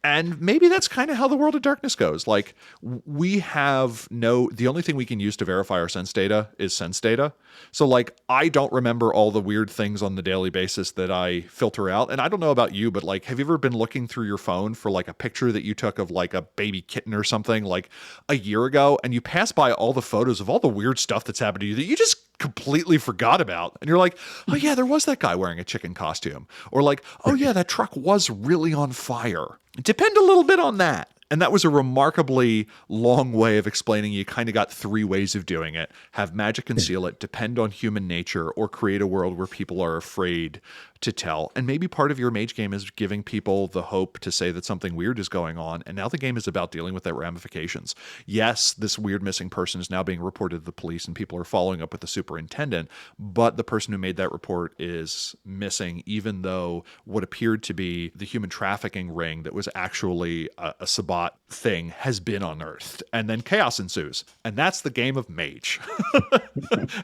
And maybe that's kind of how the World of Darkness goes. Like, the only thing we can use to verify our sense data is sense data. So like, I don't remember all the weird things on the daily basis that I filter out. And I don't know about you, but like, have you ever been looking through your phone for like a picture that you took of like a baby kitten or something like a year ago, and you pass by all the photos of all the weird stuff that's happened to you that you just completely forgot about, and you're like, oh yeah, there was that guy wearing a chicken costume, or like, oh yeah, that truck was really on fire. Depend a little bit on that. And that was a remarkably long way of explaining you kind of got 3 ways of doing it. Have magic conceal it, depend on human nature, or create a world where people are afraid to tell. And maybe part of your mage game is giving people the hope to say that something weird is going on. And now the game is about dealing with that ramifications. Yes, this weird missing person is now being reported to the police and people are following up with the superintendent, but the person who made that report is missing, even though what appeared to be the human trafficking ring that was actually a Sabbat thing has been unearthed. And then chaos ensues. And that's the game of Mage.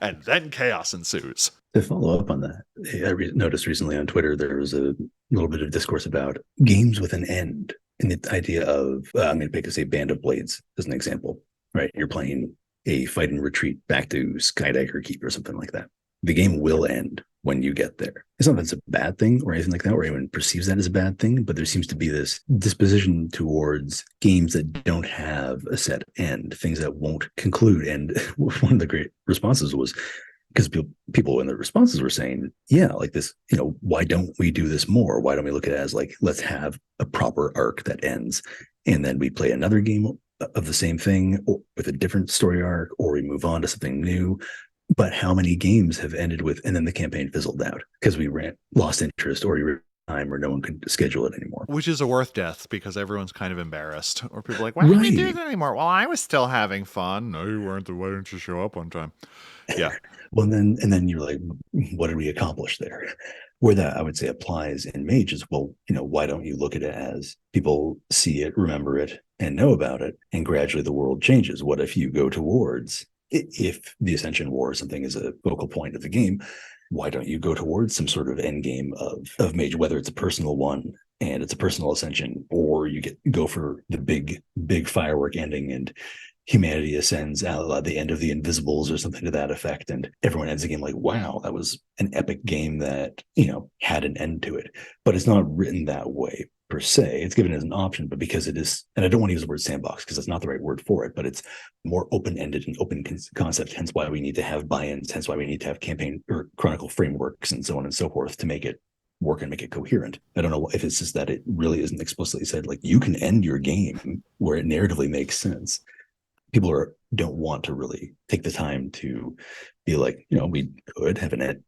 And then chaos ensues. To follow up on that, I noticed recently on Twitter there was a little bit of discourse about games with an end, and the idea of I'm going to pick, say, Band of Blades as an example. Right, you're playing a fight and retreat back to Skydagger Keep or something like that. The game will end when you get there. It's not that it's a bad thing or anything like that, or anyone perceives that as a bad thing, but there seems to be this disposition towards games that don't have a set end, things that won't conclude. And one of the great responses was, because people in the responses were saying, yeah, like this, why don't we do this more? Why don't we look at it as like, let's have a proper arc that ends, and then we play another game of the same thing or with a different story arc, or we move on to something new. But how many games have ended with, and then the campaign fizzled out because we lost interest, or we ran time, or no one could schedule it anymore. Which is a worth death because everyone's kind of embarrassed, or people are like, why don't we do that anymore? Well, I was still having fun. No, you weren't. Why didn't you show up on time? Yeah. Well, and then you're like, what did we accomplish there? Where that I would say applies in Mage is, well, why don't you look at it as people see it, remember it, and know about it, and gradually the world changes? What if you go towards, if the Ascension War or something is a focal point of the game, why don't you go towards some sort of end game of Mage, whether it's a personal one and it's a personal ascension, or you go for the big firework ending and humanity ascends out at the end of the Invisibles or something to that effect, and everyone ends the game like, wow, that was an epic game that had an end to it. But it's not written that way per se. It's given as an option, but because it is, and I don't want to use the word sandbox because that's not the right word for it, but it's more open-ended and open concept, hence why we need to have buy-ins, hence why we need to have campaign or chronicle frameworks and so on and so forth to make it work and make it coherent. I don't know if it's just that it really isn't explicitly said, like, you can end your game where it narratively makes sense. People don't want to really take the time to be like, we could have an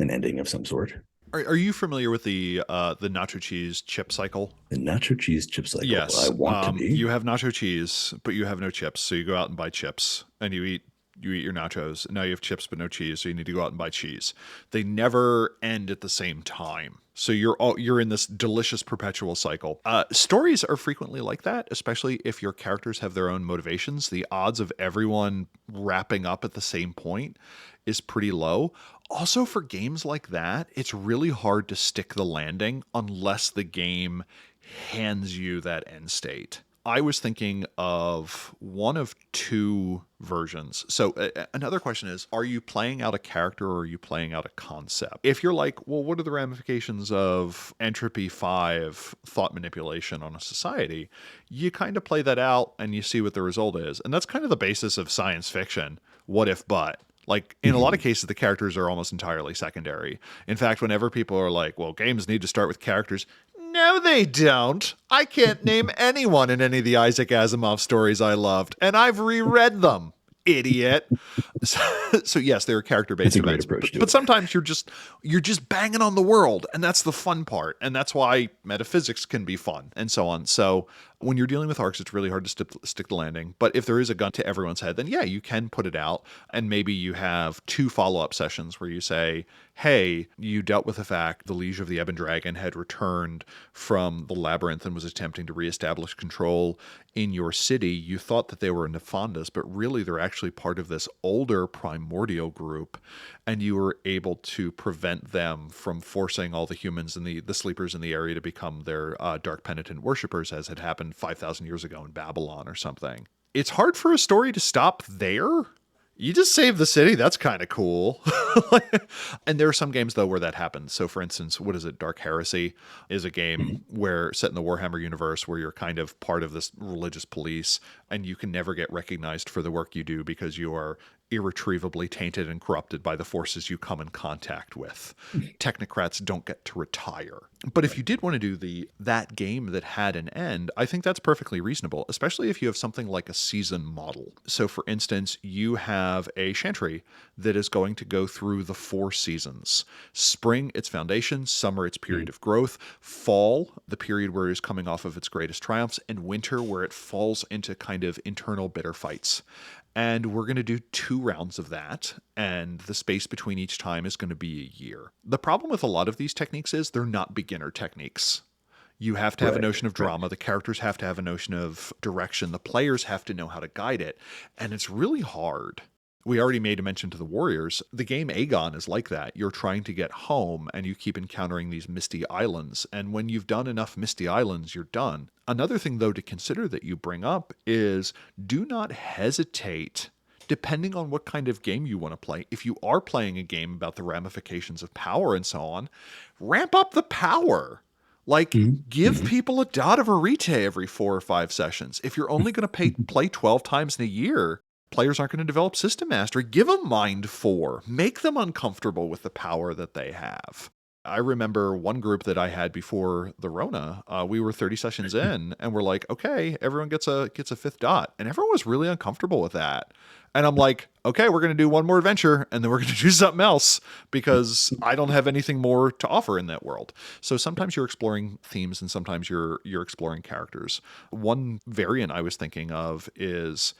ending of some sort. Are you familiar with the nacho cheese chip cycle? The nacho cheese chip cycle? Yes. I want to be. You have nacho cheese, but you have no chips. So you go out and buy chips and you eat you eat your nachos. Now you have chips but no cheese, so you need to go out and buy cheese. They never end at the same time. So you're in this delicious perpetual cycle. Stories are frequently like that, especially if your characters have their own motivations. The odds of everyone wrapping up at the same point is pretty low. Also, for games like that, it's really hard to stick the landing unless the game hands you that end state. I was thinking of one of two versions. So another question is, are you playing out a character or are you playing out a concept? If you're like, well, what are the ramifications of entropy 5 thought manipulation on a society? You kind of play that out and you see what the result is. And that's kind of the basis of science fiction. What if but? Like, in a lot of cases, the characters are almost entirely secondary. In fact, whenever people are like, well, games need to start with characters, no, they don't. I can't name anyone in any of the Isaac Asimov stories I loved, and I've reread them, idiot. So yes, they're character-based events, but sometimes you're just banging on the world, and that's the fun part, and that's why metaphysics can be fun, and so on. So when you're dealing with arcs, it's really hard to stick the landing. But if there is a gun to everyone's head, then yeah, you can put it out, and maybe you have 2 follow-up sessions where you say, hey, you dealt with the fact the Liege of the Ebon Dragon had returned from the labyrinth and was attempting to reestablish control in your city. You thought that they were Nefandus, but really they're actually part of this older primordial group, and you were able to prevent them from forcing all the humans and the sleepers in the area to become their dark penitent worshippers, as had happened 5,000 years ago in Babylon or something. It's hard for a story to stop there. You just save the city. That's kind of cool. And there are some games, though, where that happens. So, for instance, what is it? Dark Heresy is a game where, set in the Warhammer universe, where you're kind of part of this religious police, and you can never get recognized for the work you do because you are irretrievably tainted and corrupted by the forces you come in contact with. Technocrats don't get to retire. But if you did want to do that game that had an end, I think that's perfectly reasonable, especially if you have something like a season model. So for instance, you have a chantry that is going to go through the 4 seasons. Spring, its foundation; summer, its period of growth; fall, the period where it is coming off of its greatest triumphs; and winter, where it falls into kind of internal bitter fights. And we're going to do 2 rounds of that, and the space between each time is going to be a year. The problem with a lot of these techniques is they're not beginner techniques. You have to have a notion of drama. The characters have to have a notion of direction. The players have to know how to guide it, and it's really hard. We already made a mention to the Warriors. The game Aegon is like that. You're trying to get home, and you keep encountering these misty islands. And when you've done enough misty islands, you're done. Another thing, though, to consider that you bring up is do not hesitate, depending on what kind of game you want to play. If you are playing a game about the ramifications of power and so on, ramp up the power. Like, give people a dot of arete every 4 or 5 sessions. If you're only going to play 12 times in a year, players aren't going to develop system mastery. Give them Mind 4. Make them uncomfortable with the power that they have. I remember one group that I had before the Rona. We were 30 sessions in, and we're like, okay, everyone gets a 5th dot. And everyone was really uncomfortable with that. And I'm like, okay, we're going to do one more adventure, and then we're going to do something else, because I don't have anything more to offer in that world. So sometimes you're exploring themes, and sometimes you're exploring characters. One variant I was thinking of is,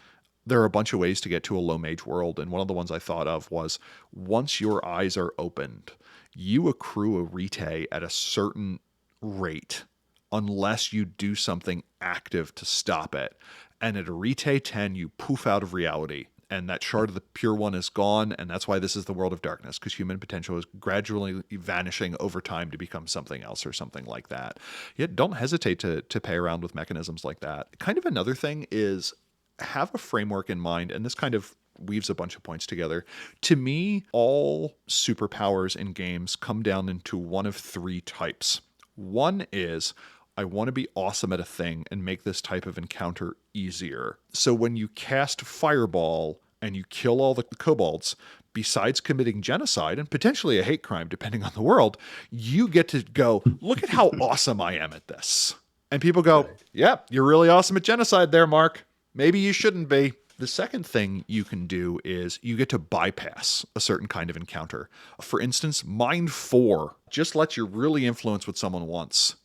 there are a bunch of ways to get to a low mage world, and one of the ones I thought of was, once your eyes are opened, you accrue a rete at a certain rate unless you do something active to stop it. And at a rete 10, you poof out of reality, and that shard of the pure one is gone, and that's why this is the world of darkness, because human potential is gradually vanishing over time to become something else or something like that. Yet don't hesitate to play around with mechanisms like that. Kind of another thing is, have a framework in mind, and this kind of weaves a bunch of points together. To me, all superpowers in games come down into one of 3 types. One is, I want to be awesome at a thing and make this type of encounter easier. So when you cast Fireball and you kill all the kobolds, besides committing genocide and potentially a hate crime, depending on the world, you get to go, look at how awesome I am at this. And people go, yeah, you're really awesome at genocide there, Mark. Maybe you shouldn't be. The second thing you can do is you get to bypass a certain kind of encounter. For instance, Mind 4 just lets you really influence what someone wants.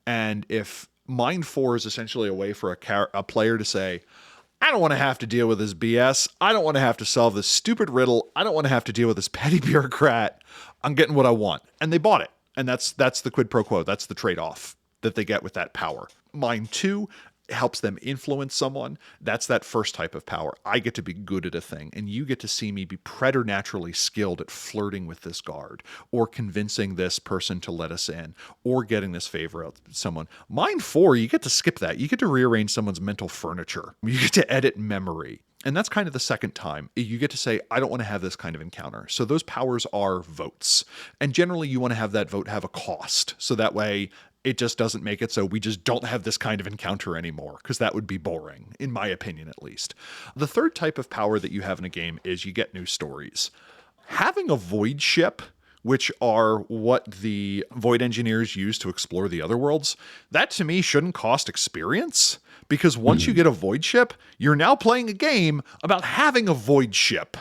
And if Mind 4 is essentially a way for a player to say, I don't want to have to deal with this BS. I don't want to have to solve this stupid riddle. I don't want to have to deal with this petty bureaucrat. I'm getting what I want. And they bought it. And that's the quid pro quo. That's the trade-off that they get with that power. Mine too helps them influence someone. That's that first type of power. I get to be good at a thing, and you get to see me be preternaturally skilled at flirting with this guard, or convincing this person to let us in, or getting this favor out to someone. Mine 4, you get to skip that. You get to rearrange someone's mental furniture. You get to edit memory. And that's kind of the second time. You get to say, I don't want to have this kind of encounter. So those powers are votes. And generally you want to have that vote have a cost. So that way it just doesn't make it so we just don't have this kind of encounter anymore, because that would be boring, in my opinion at least. The third type of power that you have in a game is you get new stories. Having a void ship, which are what the void engineers use to explore the other worlds, that to me shouldn't cost experience, because once you get a void ship, you're now playing a game about having a void ship.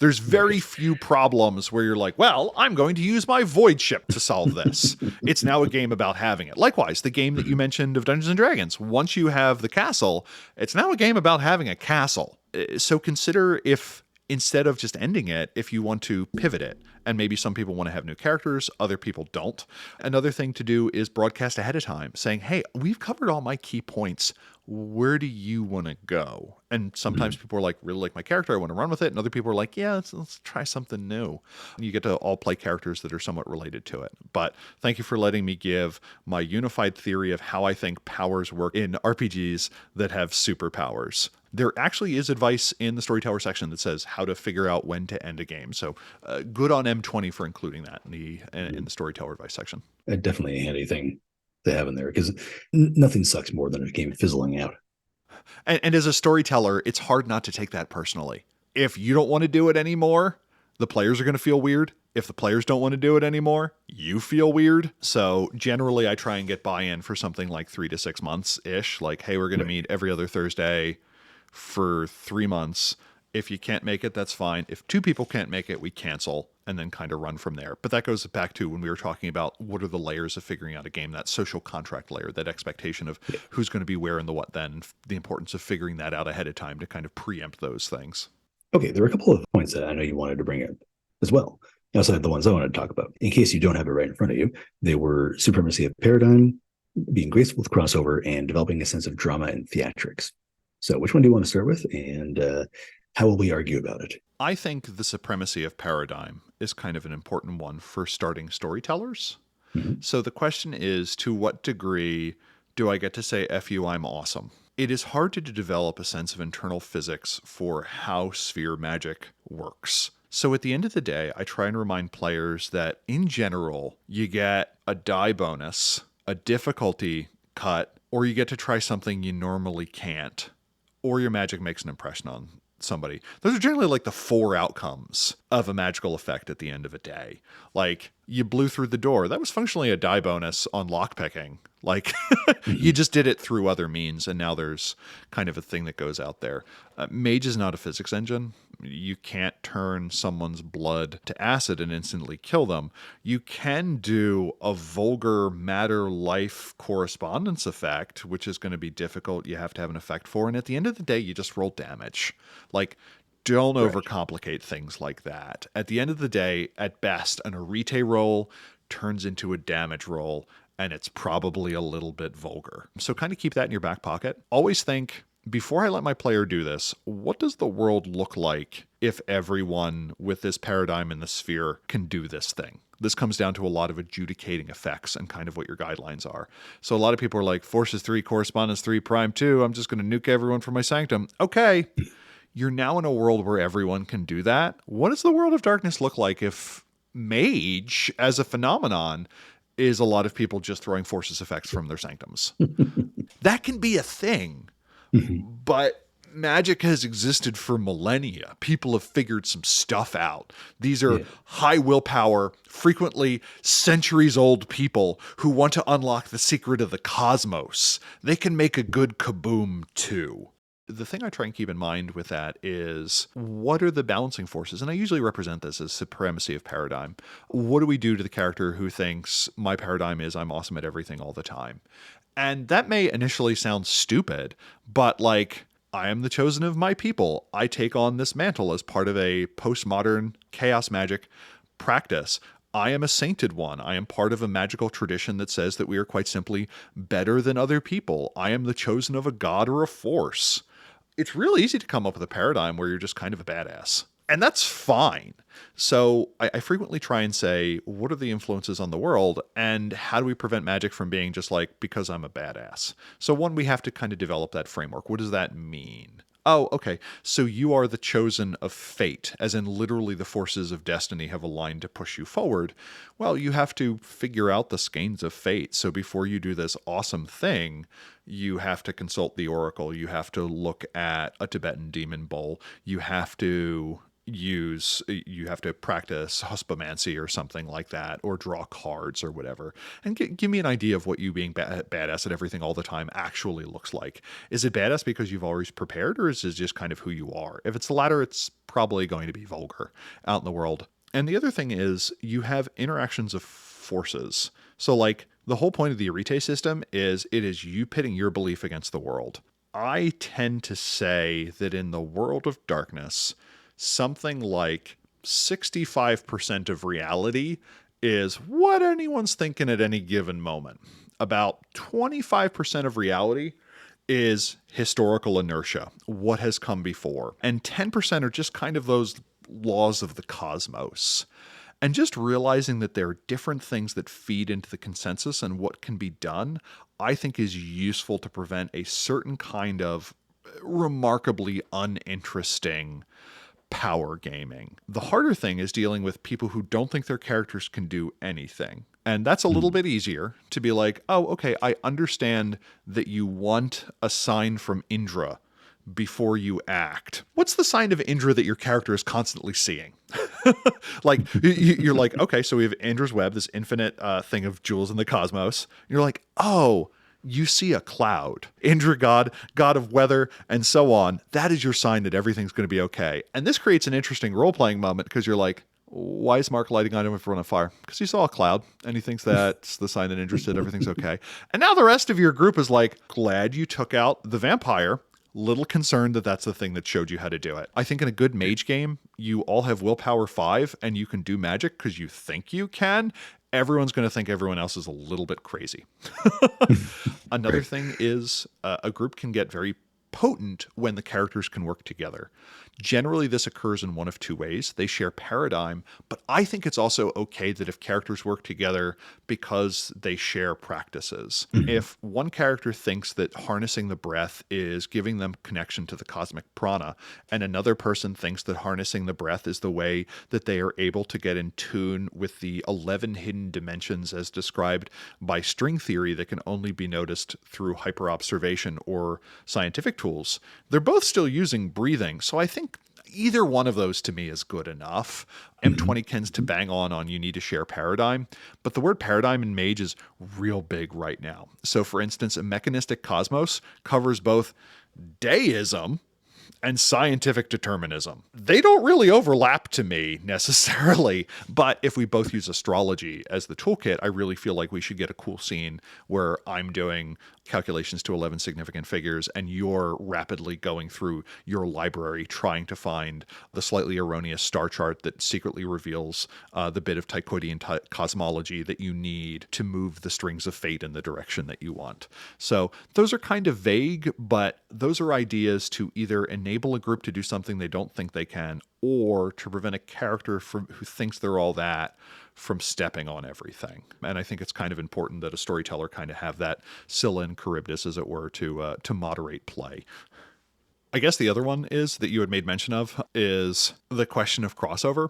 There's very few problems where you're like, well, I'm going to use my void ship to solve this. It's now a game about having it. Likewise, the game that you mentioned of Dungeons & Dragons, once you have the castle, it's now a game about having a castle. So consider if, instead of just ending it, if you want to pivot it. And maybe some people want to have new characters, other people don't. Another thing to do is broadcast ahead of time, saying, hey, we've covered all my key points. Where do you want to go? And sometimes people are like, really like my character, I want to run with it. And other people are like, yeah, let's try something new. And you get to all play characters that are somewhat related to it. But thank you for letting me give my unified theory of how I think powers work in RPGs that have superpowers. There actually is advice in the Storyteller section that says how to figure out when to end a game. So good on M20 for including that in the Storyteller advice section. Definitely a handy thing to have in there, because nothing sucks more than a game fizzling out. And as a storyteller, it's hard not to take that personally. If you don't want to do it anymore, the players are going to feel weird. If the players don't want to do it anymore, you feel weird. So generally I try and get buy-in for something like 3 to 6 months-ish. Like, hey, we're going to meet every other Thursday for 3 months. If you can't make it, that's fine. If 2 people can't make it, we cancel and then kind of run from there. But that goes back to when we were talking about what are the layers of figuring out a game, that social contract layer, that expectation of who's going to be where and the what then, the importance of figuring that out ahead of time to kind of preempt those things. Okay, there were a couple of points that I know you wanted to bring up as well, outside the ones I wanted to talk about. In case you don't have it right in front of you, they were Supremacy of Paradigm, being graceful with crossover, and developing a sense of drama and theatrics. So which one do you want to start with, and how will we argue about it? I think the Supremacy of Paradigm is kind of an important one for starting storytellers. Mm-hmm. So the question is, to what degree do I get to say, F you, I'm awesome? It is hard to develop a sense of internal physics for how sphere magic works. So at the end of the day, I try and remind players that in general, you get a die bonus, a difficulty cut, or you get to try something you normally can't, or your magic makes an impression on somebody. Those are generally like the 4 outcomes of a magical effect at the end of a day. Like, you blew through the door. That was functionally a die bonus on lockpicking. Like, you just did it through other means, and now there's kind of a thing that goes out there. Mage is not a physics engine. You can't turn someone's blood to acid and instantly kill them. You can do a vulgar matter-life correspondence effect, which is going to be difficult. You have to have an effect for, and at the end of the day, you just roll damage. Like, don't overcomplicate things like that. At the end of the day, at best, an arete roll turns into a damage roll, and it's probably a little bit vulgar. So kind of keep that in your back pocket. Always think, before I let my player do this, what does the world look like if everyone with this paradigm in the sphere can do this thing? This comes down to a lot of adjudicating effects and kind of what your guidelines are. So a lot of people are like, Forces 3, Correspondence 3, Prime 2, I'm just going to nuke everyone from my sanctum. Okay, you're now in a world where everyone can do that. What does the world of darkness look like if Mage, as a phenomenon, is a lot of people just throwing Forces effects from their sanctums? That can be a thing. But magic has existed for millennia. People have figured some stuff out. These are high willpower, frequently centuries-old people who want to unlock the secret of the cosmos. They can make a good kaboom, too. The thing I try and keep in mind with that is, what are the balancing forces? And I usually represent this as Supremacy of Paradigm. What do we do to the character who thinks, my paradigm is I'm awesome at everything all the time? And that may initially sound stupid, but like, I am the chosen of my people. I take on this mantle as part of a postmodern chaos magic practice. I am a sainted one. I am part of a magical tradition that says that we are quite simply better than other people. I am the chosen of a god or a force. It's real easy to come up with a paradigm where you're just kind of a badass. And that's fine. So I frequently try and say, what are the influences on the world? And how do we prevent magic from being just like, because I'm a badass? So one, we have to kind of develop that framework. What does that mean? Oh, okay. So you are the chosen of fate, as in literally the forces of destiny have aligned to push you forward. Well, you have to figure out the skeins of fate. So before you do this awesome thing, you have to consult the oracle. You have to look at a Tibetan demon bowl. You have to practice huspomancy or something like that, or draw cards or whatever, and give me an idea of what you being badass at everything all the time actually looks like. Is it badass because you've always prepared, or is it just kind of who you are? If it's the latter, it's probably going to be vulgar out in the world. And the other thing is you have interactions of forces. So like the whole point of the Arete system is it is you pitting your belief against the world. I tend to say that in the world of darkness, something like 65% of reality is what anyone's thinking at any given moment. About 25% of reality is historical inertia, what has come before. And 10% are just kind of those laws of the cosmos. And just realizing that there are different things that feed into the consensus and what can be done, I think is useful to prevent a certain kind of remarkably uninteresting power gaming. The harder thing is dealing with people who don't think their characters can do anything. And that's a little bit easier to be like, oh, okay, I understand that you want a sign from Indra before you act. What's the sign of Indra that your character is constantly seeing? Like, you're like, okay, so we have Indra's web, this infinite thing of jewels in the cosmos. You're like, oh, you see a cloud. Indra, god of weather, and so on. That is your sign that everything's going to be okay. And this creates an interesting role-playing moment because you're like, why is Mark lighting on everyone on fire? Because he saw a cloud, and he thinks that's the sign that Indra said everything's okay. And now the rest of your group is like, glad you took out the vampire. Little concerned that that's the thing that showed you how to do it. I think in a good mage game, you all have willpower 5, and you can do magic because you think you can. Everyone's going to think everyone else is a little bit crazy. Another thing is a group can get very potent when the characters can work together. Generally, this occurs in one of two ways. They share paradigm, but I think it's also okay that if characters work together because they share practices. If one character thinks that harnessing the breath is giving them connection to the cosmic prana, and another person thinks that harnessing the breath is the way that they are able to get in tune with the 11 hidden dimensions as described by string theory that can only be noticed through hyperobservation or scientific tools, they're both still using breathing. So I think either one of those to me is good enough. M20 tends to bang on you need to share paradigm, but the word paradigm in Mage is real big right now. So for instance, a mechanistic cosmos covers both deism and scientific determinism. They don't really overlap to me necessarily, but if we both use astrology as the toolkit, I really feel like we should get a cool scene where I'm doing calculations to 11 significant figures and you're rapidly going through your library trying to find the slightly erroneous star chart that secretly reveals the bit of Tychoidean cosmology that you need to move the strings of fate in the direction that you want. So those are kind of vague, but those are ideas to either enable a group to do something they don't think they can, or to prevent a character who thinks they're all that from stepping on everything. And I think it's kind of important that a storyteller kind of have that Scylla and Charybdis, as it were, to moderate play. I guess the other one is that you had made mention of is the question of crossover.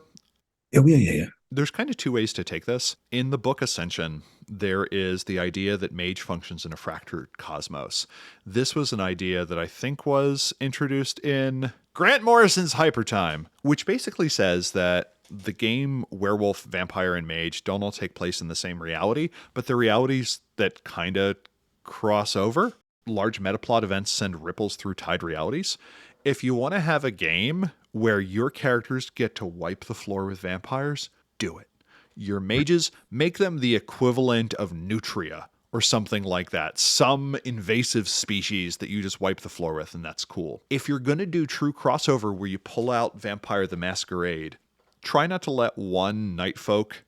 Oh, yeah. There's kind of two ways to take this. In the book Ascension, there is the idea that Mage functions in a fractured cosmos. This was an idea that I think was introduced in Grant Morrison's Hypertime, which basically says that the game Werewolf, Vampire, and Mage don't all take place in the same reality, but the realities that kind of cross over. Large metaplot events send ripples through tied realities. If you want to have a game where your characters get to wipe the floor with vampires, do it. Your mages, make them the equivalent of nutria or something like that. Some invasive species that you just wipe the floor with, and that's cool. If you're going to do true crossover where you pull out Vampire the Masquerade, try not to let one night folk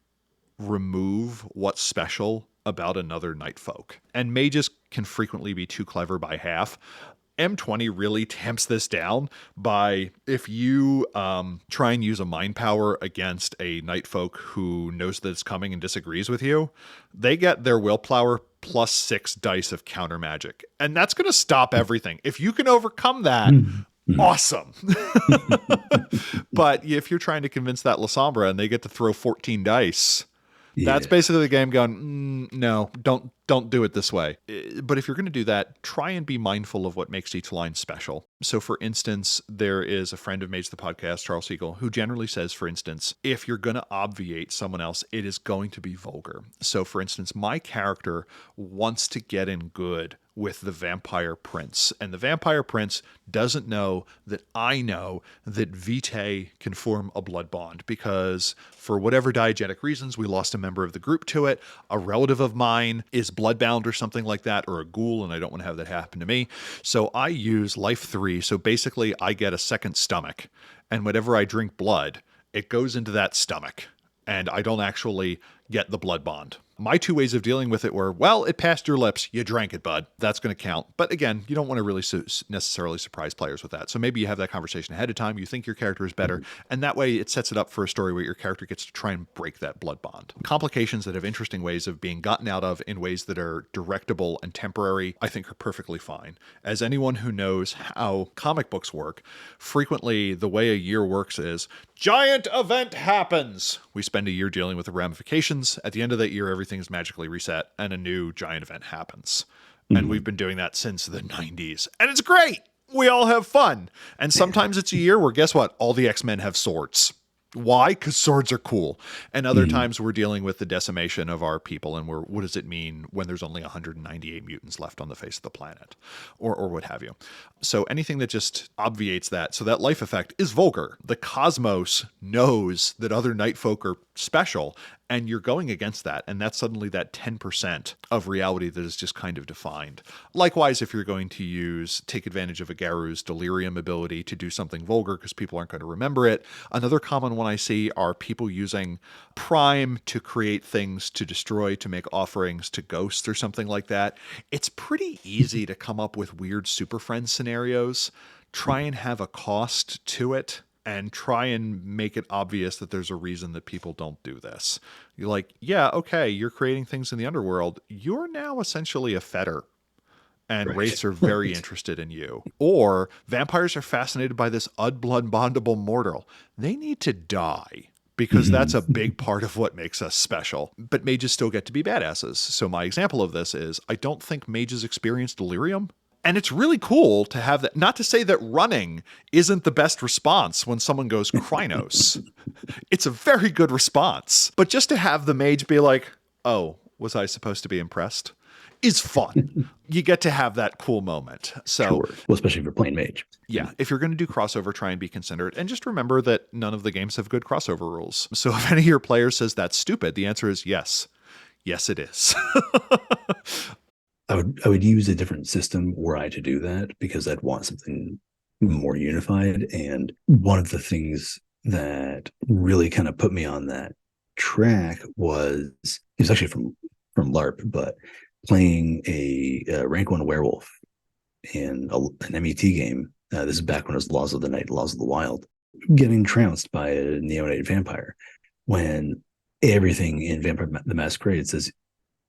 remove what's special about another night folk. And mages can frequently be too clever by half. M20 really tamps this down by, if you try and use a mind power against a night folk who knows that it's coming and disagrees with you, they get their willpower plus 6 dice of counter magic. And that's going to stop everything. If you can overcome that, awesome. But if you're trying to convince that La Sombra and they get to throw 14 dice, that's basically the game going, no, don't do it this way. But if you're going to do that, try and be mindful of what makes each line special. So for instance, there is a friend of Mage the Podcast, Charles Siegel, who generally says, for instance, if you're going to obviate someone else, it is going to be vulgar. So for instance, my character wants to get in good with the Vampire Prince. And the Vampire Prince doesn't know that I know that Vitae can form a blood bond because for whatever diegetic reasons, we lost a member of the group to it. A relative of mine is bloodbound or something like that, or a ghoul, and I don't want to have that happen to me. So I use Life 3. So basically I get a second stomach, and whenever I drink blood, it goes into that stomach, and I don't actually get the blood bond. My 2 ways of dealing with it were, well, it passed your lips. You drank it, bud. That's going to count. But again, you don't want to really necessarily surprise players with that. So maybe you have that conversation ahead of time. You think your character is better. And that way it sets it up for a story where your character gets to try and break that blood bond. Complications that have interesting ways of being gotten out of in ways that are directable and temporary, I think are perfectly fine. As anyone who knows how comic books work, frequently the way a year works is, giant event happens. We spend a year dealing with the ramifications. At the end of that year, everything is magically reset and a new giant event happens. And we've been doing that since the 90s. And it's great. We all have fun. And sometimes it's a year where, guess what? All the X-Men have swords. Why? Because swords are cool. And other times we're dealing with the decimation of our people, and what does it mean when there's only 198 mutants left on the face of the planet, or what have you. So anything that just obviates that, so that life effect is vulgar. The cosmos knows that other night folk are special, and you're going against that, and that's suddenly that 10% of reality that is just kind of defined. Likewise, if you're going to take advantage of a Garu's delirium ability to do something vulgar because people aren't going to remember it. Another common one I see are people using Prime to create things to destroy, to make offerings to ghosts or something like that. It's pretty easy to come up with weird Super Friends scenarios. Try and have a cost to it, and try and make it obvious that there's a reason that people don't do this. You're like, yeah, okay, you're creating things in the underworld. You're now essentially a fetter, and wraiths are very interested in you. Or vampires are fascinated by this unblood-bondable mortal. They need to die, because that's a big part of what makes us special. But mages still get to be badasses. So my example of this is, I don't think mages experience delirium. And it's really cool to have that. Not to say that running isn't the best response when someone goes Krynos. It's a very good response. But just to have the mage be like, oh, was I supposed to be impressed? Is fun. You get to have that cool moment. So, sure. Well, especially if you're playing mage. Yeah, if you're going to do crossover, try and be considerate. And just remember that none of the games have good crossover rules. So if any of your players says that's stupid, the answer is yes. Yes, it is. I would use a different system were I to do that, because I'd want something more unified. And one of the things that really kind of put me on that track was, it was actually from LARP, but playing a rank 1 werewolf in an MET game. This is back when it was Laws of the Night, Laws of the Wild, getting trounced by a neonate vampire, when everything in Vampire the Masquerade says,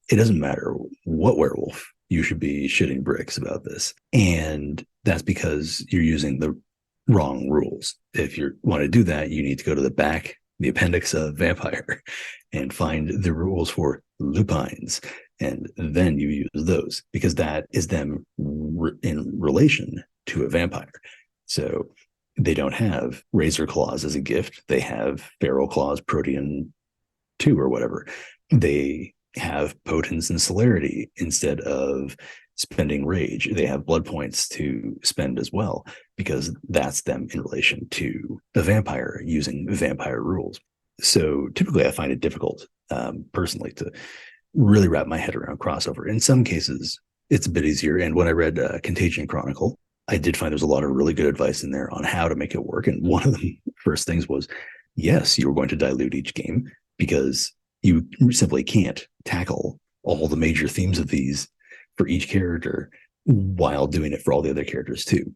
it doesn't matter what werewolf, you should be shitting bricks about this. And that's because you're using the wrong rules. If you want to do that, you need to go to the appendix of Vampire, and find the rules for lupines. And then you use those, because that is them in relation to a vampire. So they don't have razor claws as a gift. They have feral claws, protean 2 or whatever. They have potence and celerity instead of spending rage. They have blood points to spend as well, because that's them in relation to the vampire using vampire rules. So typically I find it difficult personally to really wrap my head around crossover. In some cases, it's a bit easier. And when I read Contagion Chronicle, I did find there's a lot of really good advice in there on how to make it work. And one of the first things was, yes, you were going to dilute each game because you simply can't tackle all the major themes of these for each character while doing it for all the other characters too.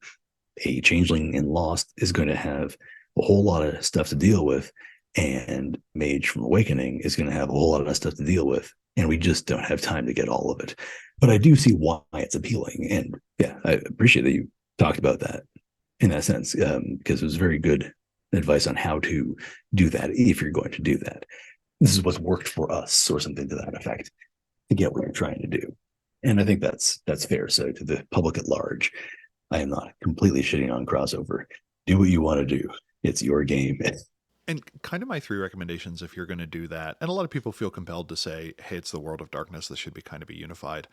A changeling in Lost is going to have a whole lot of stuff to deal with, and Mage from Awakening is going to have a whole lot of stuff to deal with, and we just don't have time to get all of it. But I do see why it's appealing, and yeah, I appreciate that you talked about that in that sense, because it was very good advice on how to do that if you're going to do that. This is what's worked for us, or something to that effect, to get what you're trying to do. And I think that's fair. So to the public at large, I am not completely shitting on crossover. Do what you want to do. It's your game. And kind of my 3 recommendations if you're going to do that, and a lot of people feel compelled to say, hey, it's the world of darkness, this should be kind of be unified.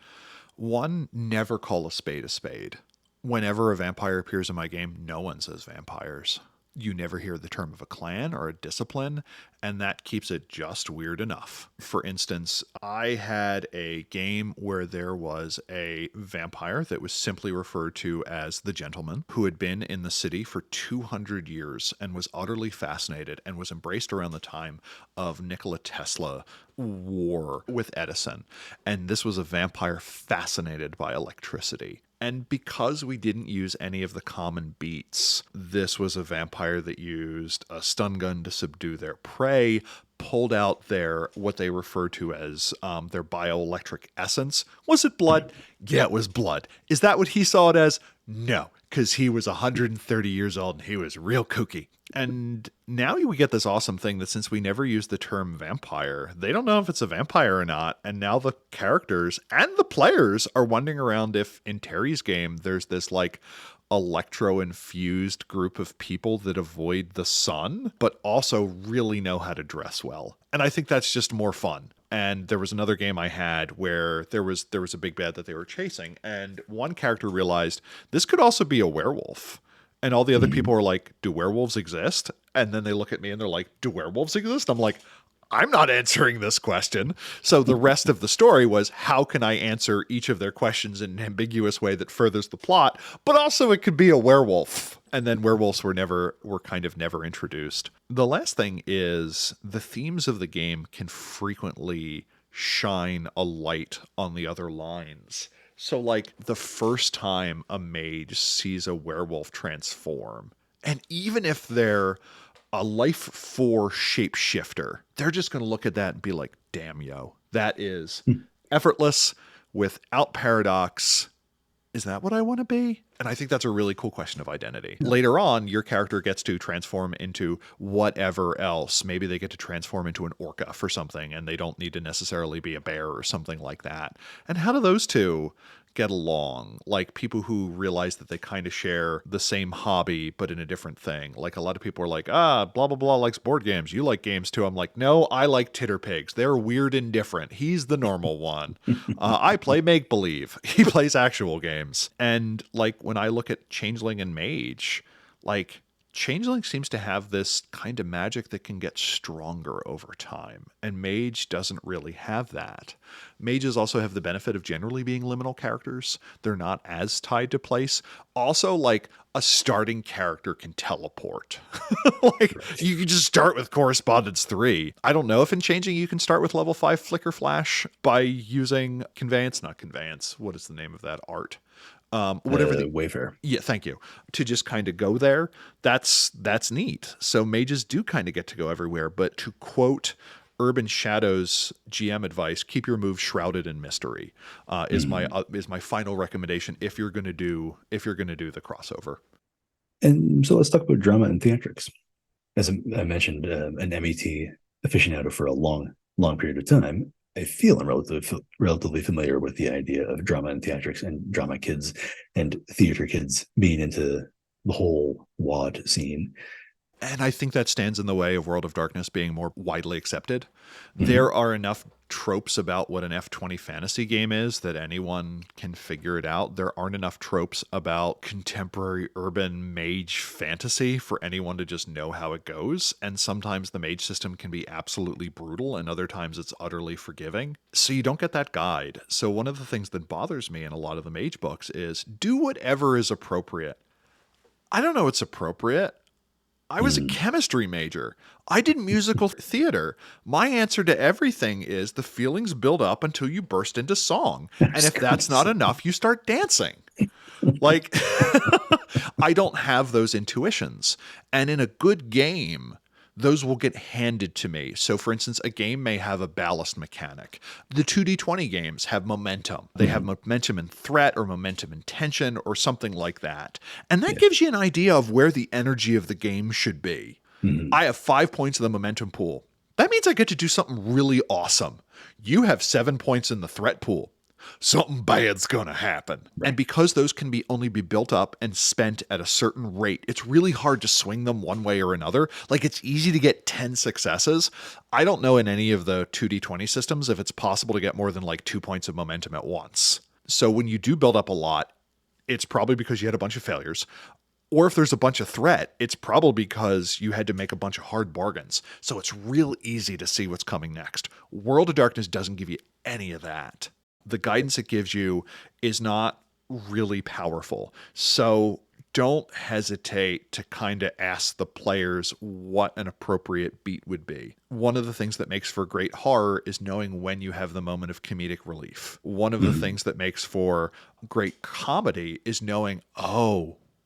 1, never call a spade a spade. Whenever a vampire appears in my game, no one says vampires. You never hear the term of a clan or a discipline, and that keeps it just weird enough. For instance, I had a game where there was a vampire that was simply referred to as the gentleman, who had been in the city for 200 years and was utterly fascinated and was embraced around the time of Nikola Tesla war with Edison. And this was a vampire fascinated by electricity. And because we didn't use any of the common beats, this was a vampire that used a stun gun to subdue their prey, pulled out their, what they refer to as their bioelectric essence. Was it blood? Yeah, it was blood. Is that what he saw it as? No, because he was 130 years old and he was real kooky. And now we get this awesome thing that since we never used the term vampire, they don't know if it's a vampire or not. And now the characters and the players are wondering around if in Terry's game, there's this like electro-infused group of people that avoid the sun, but also really know how to dress well. And I think that's just more fun. And there was another game I had where there was a big bad that they were chasing, and one character realized this could also be a werewolf. And all the other people were like, do werewolves exist? And then they look at me and they're like, do werewolves exist? I'm like, I'm not answering this question. So the rest of the story was, how can I answer each of their questions in an ambiguous way that furthers the plot? But also it could be a werewolf. And then werewolves were kind of never introduced. The last thing is the themes of the game can frequently shine a light on the other lines. So like the first time a mage sees a werewolf transform, and even if they're a life 4 shapeshifter, they're just going to look at that and be like, damn, yo, that is effortless, without paradox. Is that what I want to be? And I think that's a really cool question of identity. Later on, your character gets to transform into whatever else. Maybe they get to transform into an orca for something, and they don't need to necessarily be a bear or something like that. And how do those two get along? Like people who realize that they kind of share the same hobby, but in a different thing. Like a lot of people are like, blah, blah, blah likes board games. You like games too. I'm like, no, I like titterpigs. They're weird and different. He's the normal one. I play make-believe. He plays actual games. And like when I look at Changeling and Mage, like Changeling seems to have this kind of magic that can get stronger over time, and Mage doesn't really have that. Mages also have the benefit of generally being liminal characters. They're not as tied to place. Also, like a starting character can teleport. Like you can just start with Correspondence 3. I don't know if in Changing you can start with level 5 Flicker Flash by using not Conveyance. What is the name of that art? Whatever the Wayfair. Yeah, thank you. To just kind of go there, that's neat. So mages do kind of get to go everywhere. But to quote Urban Shadow's GM advice, keep your moves shrouded in mystery, is my final recommendation if you're going to do the crossover. And so let's talk about drama and theatrics. As I mentioned, an MET aficionado for a long period of time, I feel I'm relatively familiar with the idea of drama and theatrics, and drama kids and theater kids being into the whole WAD scene. And I think that stands in the way of World of Darkness being more widely accepted. Mm-hmm. There are enough tropes about what an F20 fantasy game is that anyone can figure it out. There aren't enough tropes about contemporary urban mage fantasy for anyone to just know how it goes. And sometimes the mage system can be absolutely brutal, and other times it's utterly forgiving. So you don't get that guide. So one of the things that bothers me in a lot of the mage books is do whatever is appropriate. I don't know what's appropriate. I was a chemistry major. I did musical theater. My answer to everything is the feelings build up until you burst into song. And if that's not enough, you start dancing. Like, I don't have those intuitions. And in a good game, those will get handed to me. So, for instance, a game may have a ballast mechanic. The 2D20 games have momentum. They have momentum and threat, or momentum and tension, or something like that. And that gives you an idea of where the energy of the game should be. I have 5 points in the momentum pool. That means I get to do something really awesome. You have 7 points in the threat pool. Something bad's going to happen. Right. And because those can only be built up and spent at a certain rate, it's really hard to swing them one way or another. Like, it's easy to get 10 successes. I don't know in any of the 2D20 systems if it's possible to get more than like 2 points of momentum at once. So when you do build up a lot, it's probably because you had a bunch of failures. Or if there's a bunch of threat, it's probably because you had to make a bunch of hard bargains. So it's real easy to see what's coming next. World of Darkness doesn't give you any of that. The guidance it gives you is not really powerful. So don't hesitate to kind of ask the players what an appropriate beat would be. One of the things that makes for great horror is knowing when you have the moment of comedic relief. One of the things that makes for great comedy is knowing,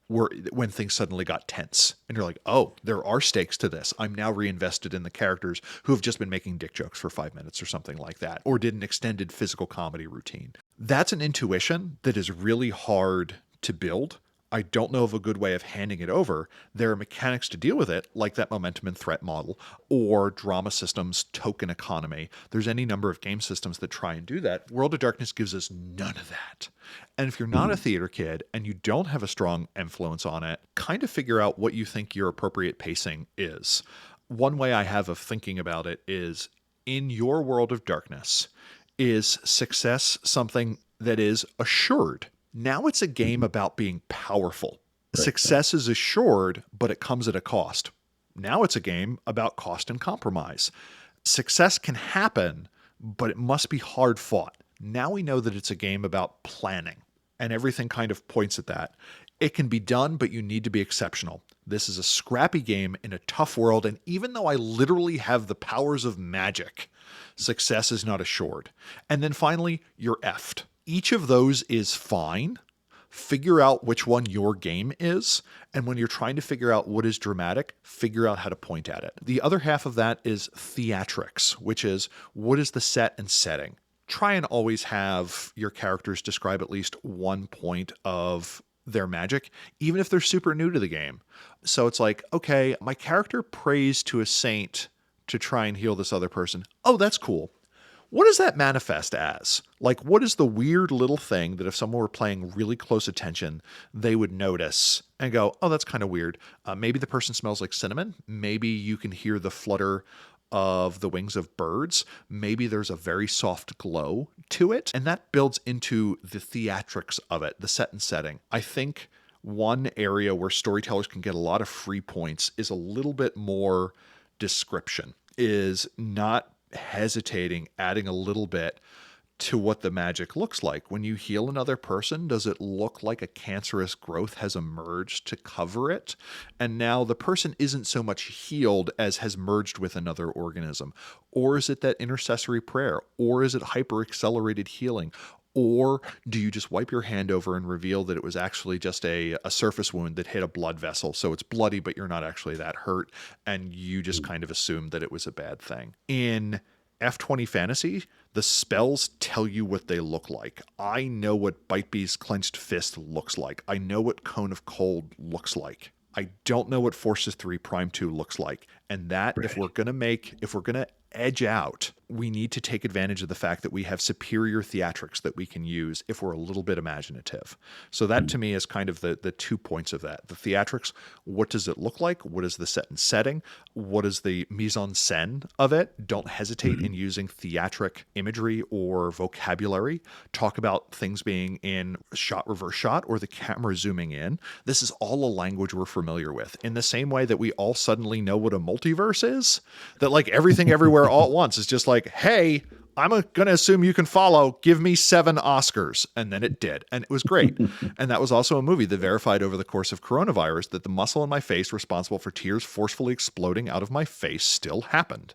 when things suddenly got tense. And you're like, oh, there are stakes to this. I'm now reinvested in the characters who have just been making dick jokes for 5 minutes or something like that, or did an extended physical comedy routine. That's an intuition that is really hard to build. I don't know of a good way of handing it over. There are mechanics to deal with it, like that momentum and threat model, or drama systems, token economy. There's any number of game systems that try and do that. World of Darkness gives us none of that. And if you're not a theater kid and you don't have a strong influence on it, kind of figure out what you think your appropriate pacing is. One way I have of thinking about it is, in your World of Darkness, is success something that is assured? Now it's a game about being powerful. Right. Success is assured, but it comes at a cost. Now it's a game about cost and compromise. Success can happen, but it must be hard fought. Now we know that it's a game about planning, and everything kind of points at that. It can be done, but you need to be exceptional. This is a scrappy game in a tough world, and even though I literally have the powers of magic, success is not assured. And then finally, you're effed. Each of those is fine. Figure out which one your game is. And when you're trying to figure out what is dramatic, figure out how to point at it. The other half of that is theatrics, which is what is the set and setting. Try and always have your characters describe at least one point of their magic, even if they're super new to the game. So it's like, okay, my character prays to a saint to try and heal this other person. Oh, that's cool. What does that manifest as? Like, what is the weird little thing that if someone were paying really close attention, they would notice and go, oh, that's kind of weird. Maybe the person smells like cinnamon. Maybe you can hear the flutter of the wings of birds. Maybe there's a very soft glow to it. And that builds into the theatrics of it, the set and setting. I think one area where storytellers can get a lot of free points is a little bit more description, is not hesitating, adding a little bit to what the magic looks like. When you heal another person, does it look like a cancerous growth has emerged to cover it? And now the person isn't so much healed as has merged with another organism. Or is it that intercessory prayer? Or is it hyper-accelerated healing? Or do you just wipe your hand over and reveal that it was actually just a surface wound that hit a blood vessel? So it's bloody, but you're not actually that hurt. And you just kind of assumed that it was a bad thing. In F20 fantasy, the spells tell you what they look like. I know what Bitebee's clenched fist looks like. I know what Cone of Cold looks like. I don't know what Forces 3 Prime 2 looks like. And that, right. if we're going to edge out we need to take advantage of the fact that we have superior theatrics that we can use if we're a little bit imaginative. So that to me is kind of the 2 points of that. The theatrics, what does it look like? What is the set and setting? What is the mise en scène of it? Don't hesitate in using theatric imagery or vocabulary. Talk about things being in shot, reverse shot, or the camera zooming in. This is all a language we're familiar with. In the same way that we all suddenly know what a multiverse is, that like everything everywhere all at once is just like, hey, I'm going to assume you can follow. Give me 7 Oscars. And then it did. And it was great. And that was also a movie that verified over the course of coronavirus that the muscle in my face responsible for tears forcefully exploding out of my face still happened.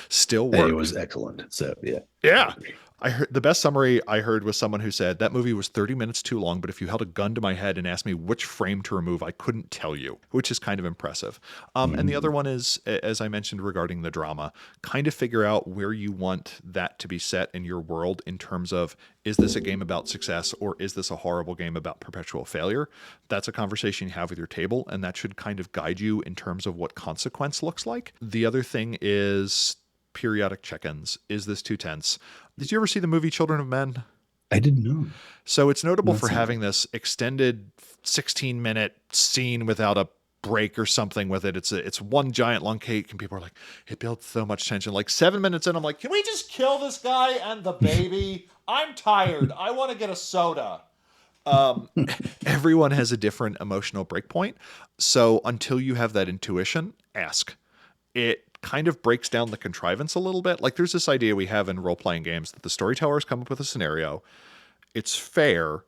Still worked. It was excellent. So, yeah. Yeah. I heard the best summary I heard was someone who said that movie was 30 minutes too long, but if you held a gun to my head and asked me which frame to remove, I couldn't tell you, which is kind of impressive. And the other one is, as I mentioned regarding the drama, kind of figure out where you want that to be set in your world in terms of, is this a game about success or is this a horrible game about perpetual failure? That's a conversation you have with your table, and that should kind of guide you in terms of what consequence looks like. The other thing is periodic check-ins. Is this too tense? Did you ever see the movie Children of Men? I didn't know. So it's notable for having this extended 16-minute scene without a break or something with it. It's one giant long cake, and people are like, it builds so much tension. Like 7 minutes in, I'm like, can we just kill this guy and the baby? I'm tired. I want to get a soda. Everyone has a different emotional breakpoint. So until you have that intuition, ask. It kind of breaks down the contrivance a little bit. Like there's this idea we have in role-playing games that the storytellers come up with a scenario. It's fair.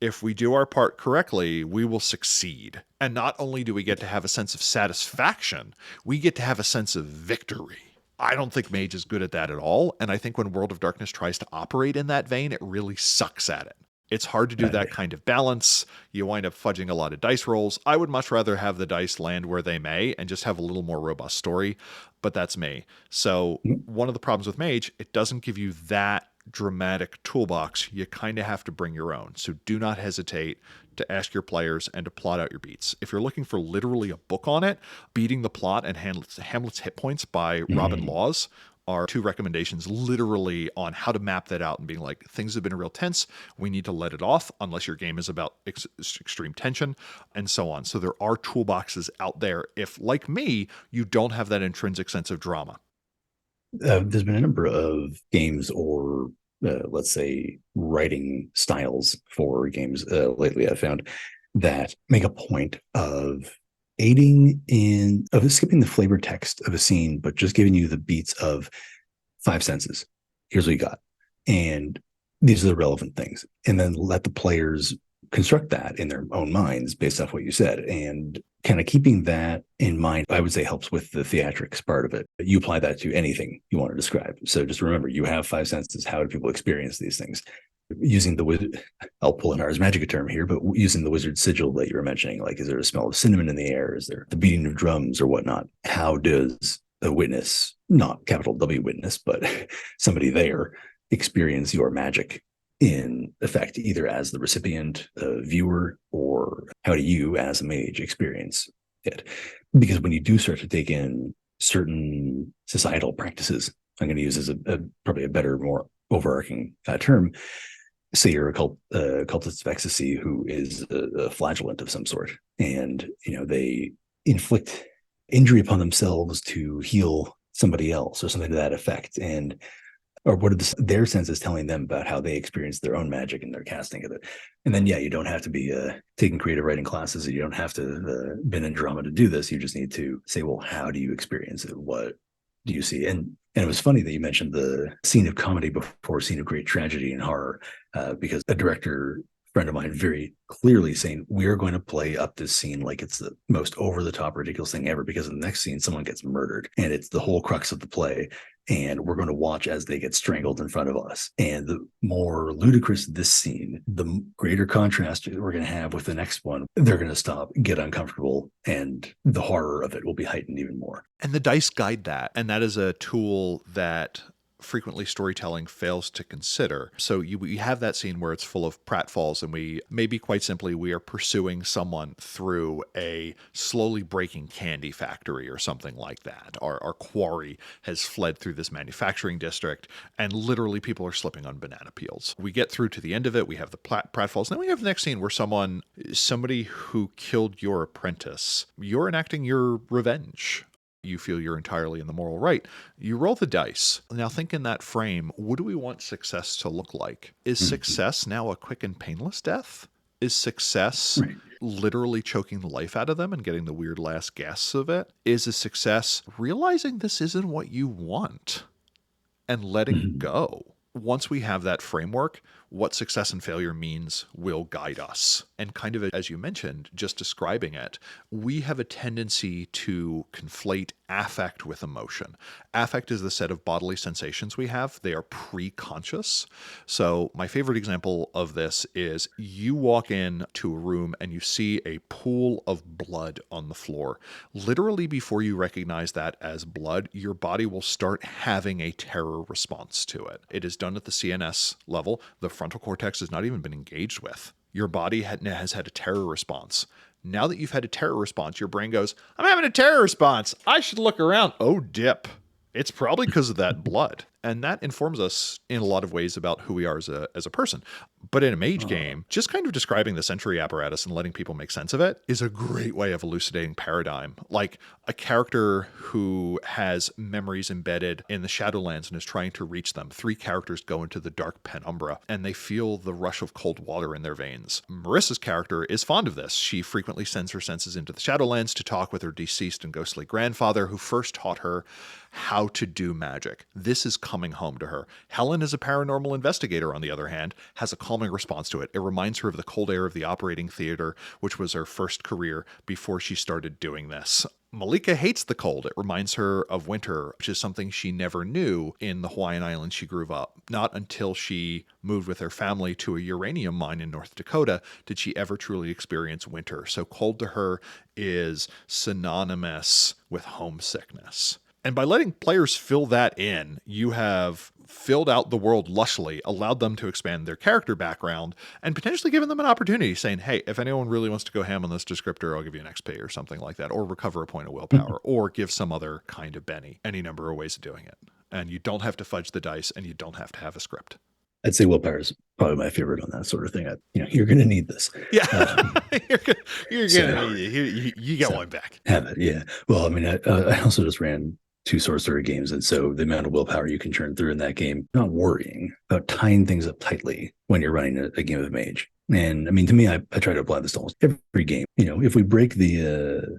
If we do our part correctly, we will succeed. And not only do we get to have a sense of satisfaction, we get to have a sense of victory. I don't think Mage is good at that at all. And I think when World of Darkness tries to operate in that vein, it really sucks at it. It's hard to do that kind of balance. You wind up fudging a lot of dice rolls. I would much rather have the dice land where they may and just have a little more robust story, but that's me. So one of the problems with Mage, it doesn't give you that dramatic toolbox. You kind of have to bring your own. So do not hesitate to ask your players and to plot out your beats. If you're looking for literally a book on it, Beating the Plot and Hamlet's Hitpoints by Robin Laws are 2 recommendations literally on how to map that out and being like, things have been real tense. We need to let it off unless your game is about extreme tension and so on. So there are toolboxes out there if, like me, you don't have that intrinsic sense of drama. There's been a number of games or let's say writing styles for games lately I've found that make a point of skipping the flavor text of a scene, but just giving you the beats of 5 senses. Here's what you got. And these are the relevant things. And then let the players construct that in their own minds based off what you said. And kind of keeping that in mind, I would say helps with the theatrics part of it. You apply that to anything you want to describe. So just remember, you have 5 senses. How do people experience these things? Using I'll pull an Ars Magica term here, but using the wizard sigil that you were mentioning, like, is there a smell of cinnamon in the air? Is there the beating of drums or whatnot? How does a witness, not capital W witness, but somebody there, experience your magic in effect, either as the recipient, viewer, or how do you as a mage experience it? Because when you do start to take in certain societal practices, I'm going to use as probably a better, more overarching term. Say you're a cultist of ecstasy who is a flagellant of some sort, and they inflict injury upon themselves to heal somebody else or something to that effect, or what are their senses telling them about how they experience their own magic and their casting of it. And then you don't have to be taking creative writing classes, you don't have to been in drama to do this. You just need to say, well, how do you experience it? What do you see? And it was funny that you mentioned the scene of comedy before scene of great tragedy and horror, because a director friend of mine very clearly saying, we're going to play up this scene like it's the most over-the-top ridiculous thing ever, because in the next scene someone gets murdered and it's the whole crux of the play, and we're going to watch as they get strangled in front of us. And the more ludicrous this scene, the greater contrast we're going to have with the next one. They're going to stop, get uncomfortable, and the horror of it will be heightened even more. And the dice guide that. And that is a tool that frequently storytelling fails to consider. So we have that scene where it's full of pratfalls, and maybe quite simply, we are pursuing someone through a slowly breaking candy factory or something like that. Our quarry has fled through this manufacturing district, and literally people are slipping on banana peels. We get through to the end of it. We have the pratfalls. Then we have the next scene where somebody who killed your apprentice, you're enacting your revenge. You feel you're entirely in the moral right. You roll the dice. Now think in that frame, what do we want success to look like? Is success now a quick and painless death? Is success literally choking the life out of them and getting the weird last gasps of it? Is a success realizing this isn't what you want and letting go? Once we have that framework, what success and failure means will guide us. And kind of as you mentioned, just describing it, we have a tendency to conflate affect with emotion. Affect is the set of bodily sensations we have. They are pre-conscious. So my favorite example of this is you walk into a room and you see a pool of blood on the floor. Literally before you recognize that as blood, your body will start having a terror response to it. It is done at the CNS level. The frontal cortex has not even been engaged with. Your body has had a terror response. Now that you've had a terror response, your brain goes, I'm having a terror response. I should look around. Oh, dip. It's probably because of that blood. And that informs us in a lot of ways about who we are as a person. But in a mage game, just kind of describing the sensory apparatus and letting people make sense of it is a great way of elucidating paradigm. Like a character who has memories embedded in the Shadowlands and is trying to reach them. 3 characters go into the dark penumbra and they feel the rush of cold water in their veins. Marissa's character is fond of this. She frequently sends her senses into the Shadowlands to talk with her deceased and ghostly grandfather who first taught her how to do magic. This is coming home to her. Helen, as a paranormal investigator, on the other hand, has a calming response to it. It reminds her of the cold air of the operating theater, which was her first career before she started doing this. Malika hates the cold. It reminds her of winter, which is something she never knew in the Hawaiian Islands she grew up. Not until she moved with her family to a uranium mine in North Dakota did she ever truly experience winter. So cold to her is synonymous with homesickness. And by letting players fill that in, you have filled out the world lushly, allowed them to expand their character background, and potentially given them an opportunity saying, hey, if anyone really wants to go ham on this descriptor, I'll give you an XP or something like that, or recover a point of willpower, or give some other kind of Benny. Any number of ways of doing it. And you don't have to fudge the dice, and you don't have to have a script. I'd say willpower is probably my favorite on that sort of thing. You're going to need this. Yeah, you're going to need it. You get one back. Have it, yeah. Well, I mean, I also just ran 2 sorcerer games, and so the amount of willpower you can churn through in that game, not worrying about tying things up tightly when you're running a game of Mage. And I mean, to me, I try to apply this to almost every game. If we break the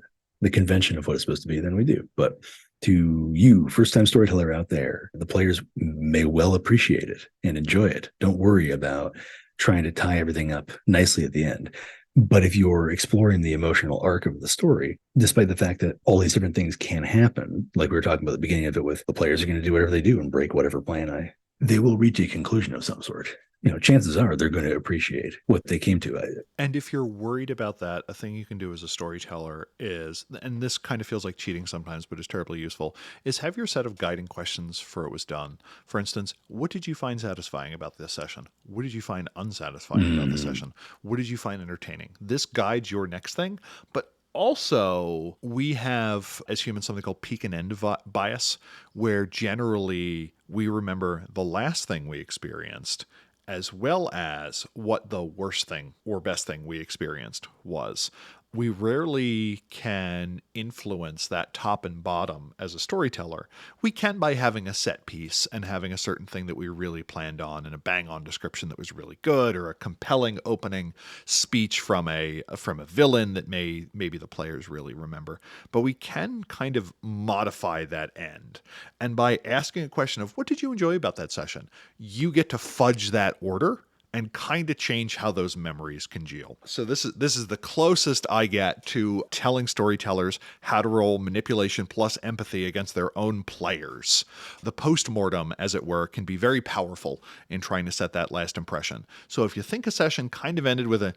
convention of what it's supposed to be, then we do. But to you, first-time storyteller out there, the players may well appreciate it and enjoy it. Don't worry about trying to tie everything up nicely at the end. But if you're exploring the emotional arc of the story, despite the fact that all these different things can happen, like we were talking about at the beginning of it with the players are going to do whatever they do and break whatever plan they will reach a conclusion of some sort. Chances are they're going to appreciate what they came to. And if you're worried about that, a thing you can do as a storyteller is, and this kind of feels like cheating sometimes, but is terribly useful, is have your set of guiding questions for it was done. For instance, what did you find satisfying about this session? What did you find unsatisfying about the session? What did you find entertaining? This guides your next thing, but also, we have, as humans, something called peak and end bias, where generally we remember the last thing we experienced as well as what the worst thing or best thing we experienced was. We rarely can influence that top and bottom as a storyteller. We can by having a set piece and having a certain thing that we really planned on and a bang-on description that was really good, or a compelling opening speech from a villain that maybe the players really remember. But we can kind of modify that end. And by asking a question of what did you enjoy about that session, you get to fudge that order and kind of change how those memories congeal. So this is the closest I get to telling storytellers how to roll manipulation plus empathy against their own players. The postmortem, as it were, can be very powerful in trying to set that last impression. So if you think a session kind of ended with a,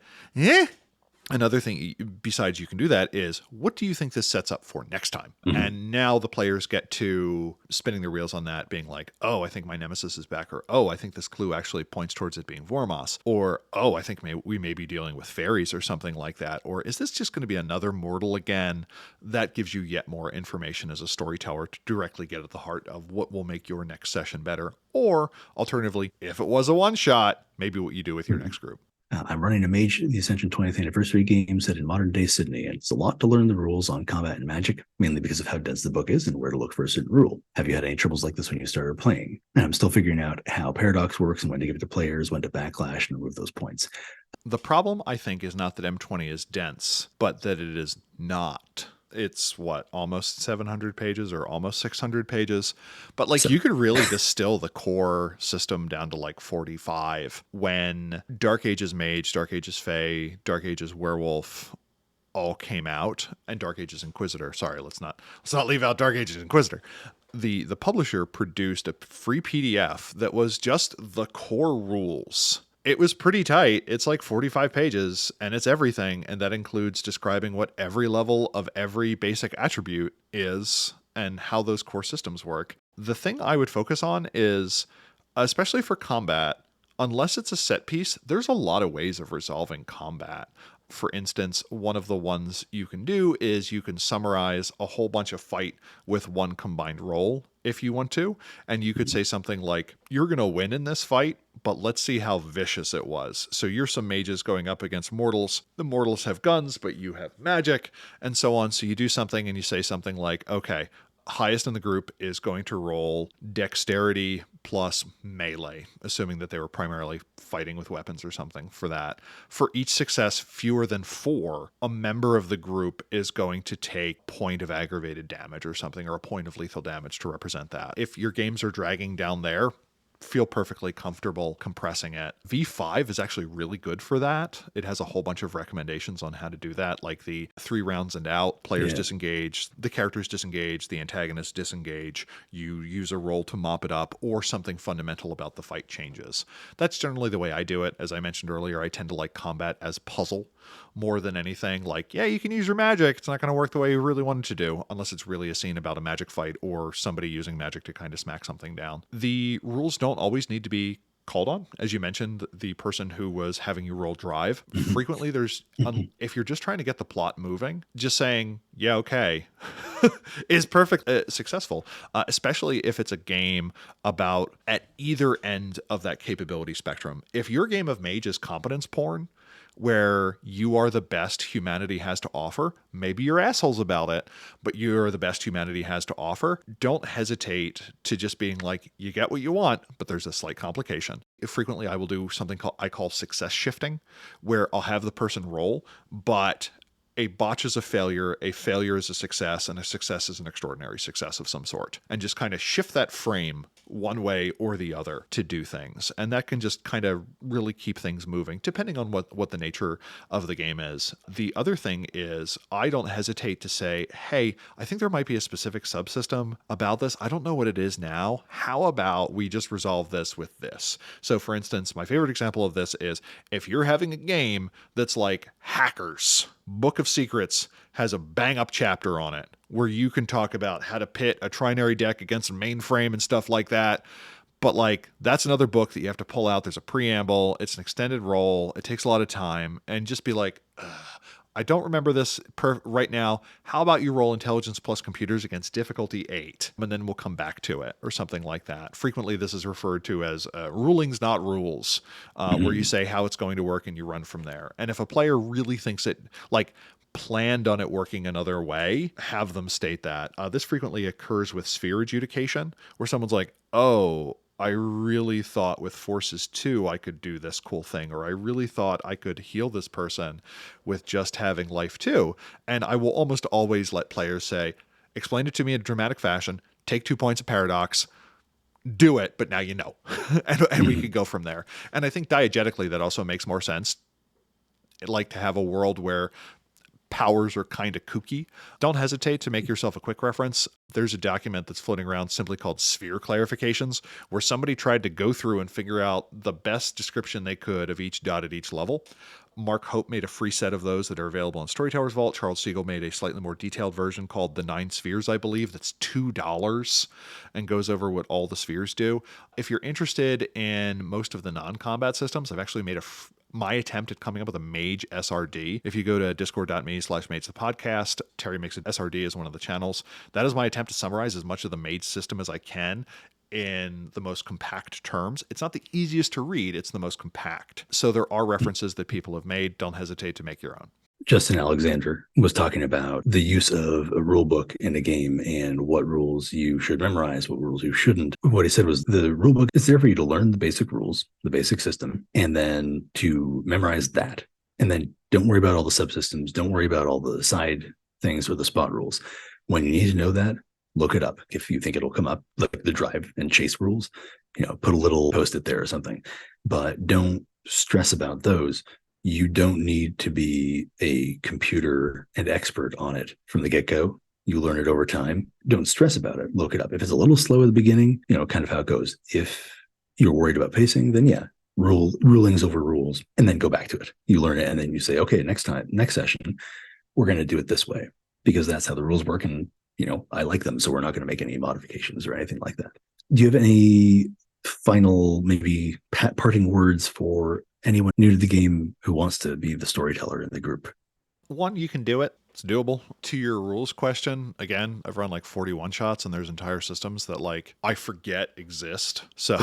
Another thing, besides you can do that, is what do you think this sets up for next time? Mhm. And now the players get to spinning their wheels on that, being like, oh, I think my nemesis is back, or oh, I think this clue actually points towards it being Vormos, or oh, I think we may be dealing with fairies or something like that, or is this just going to be another mortal again? That gives you yet more information as a storyteller to directly get at the heart of what will make your next session better, or alternatively, if it was a one-shot, maybe what you do with your next group. I'm running a Mage the Ascension 20th anniversary game set in modern day Sydney, and it's a lot to learn the rules on combat and magic, mainly because of how dense the book is and where to look for a certain rule. Have you had any troubles like this when you started playing? And I'm still figuring out how paradox works and when to give it to players, when to backlash and remove those points. The problem, I think, is not that M20 is dense, but that it is not. It's almost 700 pages or almost 600 pages. But you could really distill the core system down to 45 when Dark Ages Mage, Dark Ages Fae, Dark Ages Werewolf all came out, and Dark Ages Inquisitor. Sorry, let's not leave out Dark Ages Inquisitor. The publisher produced a free PDF that was just the core rules. It was pretty tight. It's 45 pages, and it's everything, and that includes describing what every level of every basic attribute is and how those core systems work. The thing I would focus on is, especially for combat, unless it's a set piece, there's a lot of ways of resolving combat. For instance, one of the ones you can do is you can summarize a whole bunch of fight with one combined roll if you want to. And you could say something like, you're going to win in this fight, but let's see how vicious it was. So you're some mages going up against mortals. The mortals have guns, but you have magic, and so on. So you do something and you say something like, okay, highest in the group is going to roll dexterity plus melee, assuming that they were primarily fighting with weapons or something for that. For each success fewer than 4, a member of the group is going to take point of aggravated damage or something, or a point of lethal damage to represent that. If your games are dragging down there, feel perfectly comfortable compressing it. V5 is actually really good for that. It has a whole bunch of recommendations on how to do that, like the 3 rounds and out, players disengage, the characters disengage, the antagonists disengage, you use a roll to mop it up, or something fundamental about the fight changes. That's generally the way I do it. As I mentioned earlier, I tend to like combat as puzzle more than anything. You can use your magic. It's not going to work the way you really want it to do, unless it's really a scene about a magic fight or somebody using magic to kind of smack something down. The rules don't always need to be called on. As you mentioned, the person who was having you roll drive, frequently there's, if you're just trying to get the plot moving, just saying, yeah, okay, is perfect, successful, especially if it's a game about at either end of that capability spectrum. If your game of Mage is competence porn, where you are the best humanity has to offer, maybe you're assholes about it, but you're the best humanity has to offer, don't hesitate to just being like, you get what you want, but there's a slight complication. Frequently, I will do something I call success shifting, where I'll have the person roll, but a botch is a failure is a success, and a success is an extraordinary success of some sort. And just kind of shift that frame one way or the other to do things. And that can just kind of really keep things moving, depending on what the nature of the game is. The other thing is, I don't hesitate to say, hey, I think there might be a specific subsystem about this. I don't know what it is now. How about we just resolve this with this? So for instance, my favorite example of this is if you're having a game that's like hackers, Book of Secrets has a bang-up chapter on it where you can talk about how to pit a trinary deck against a mainframe and stuff like that. But that's another book that you have to pull out. There's a preamble. It's an extended roll. It takes a lot of time. And just be like, I don't remember this right now. How about you roll intelligence plus computers against difficulty 8? And then we'll come back to it or something like that. Frequently, this is referred to as rulings, not rules, where you say how it's going to work and you run from there. And if a player really thinks it, planned on it working another way, have them state that. This frequently occurs with sphere adjudication, where someone's like, oh, I really thought with Forces 2 I could do this cool thing, or I really thought I could heal this person with just having life 2. And I will almost always let players say, explain it to me in a dramatic fashion, take 2 points of paradox, do it, but now you know. and we can go from there. And I think diegetically that also makes more sense. I'd like to have a world where powers are kind of kooky. Don't hesitate to make yourself a quick reference. There's a document that's floating around simply called Sphere Clarifications, where somebody tried to go through and figure out the best description they could of each dot at each level. Mark Hope made a free set of those that are available in Storyteller's Vault. Charles Siegel made a slightly more detailed version called The 9 Spheres, I believe. That's $2 and goes over what all the spheres do. If you're interested in most of the non-combat systems, I've actually made my attempt at coming up with a Mage SRD. If you go to discord.me/Mage the podcast, Terry makes an SRD as one of the channels. That is my attempt to summarize as much of the Mage system as I can in the most compact terms. It's not the easiest to read, it's the most compact. So there are references that people have made. Don't hesitate to make your own. Justin Alexander was talking about the use of a rule book in a game and what rules you should memorize, what rules you shouldn't. What he said was the rule book is there for you to learn the basic rules, the basic system, and then to memorize that. And then don't worry about all the subsystems. Don't worry about all the side things or the spot rules. When you need to know that, look it up. If you think it'll come up, like the drive and chase rules, put a little post-it there or something. But don't stress about those. You don't need to be a computer and expert on it from the get-go. You learn it over time. Don't stress about it. Look it up. If it's a little slow at the beginning, kind of how it goes. If you're worried about pacing, then rulings over rules, and then go back to it. You learn it, and then you say, okay, next session, we're going to do it this way because that's how the rules work, and I like them, so we're not going to make any modifications or anything like that. Do you have any final, maybe parting words for anyone new to the game who wants to be the storyteller in the group? One, you can do it. It's doable. To your rules question, again, I've run like 41 shots, and there's entire systems that I forget exist. So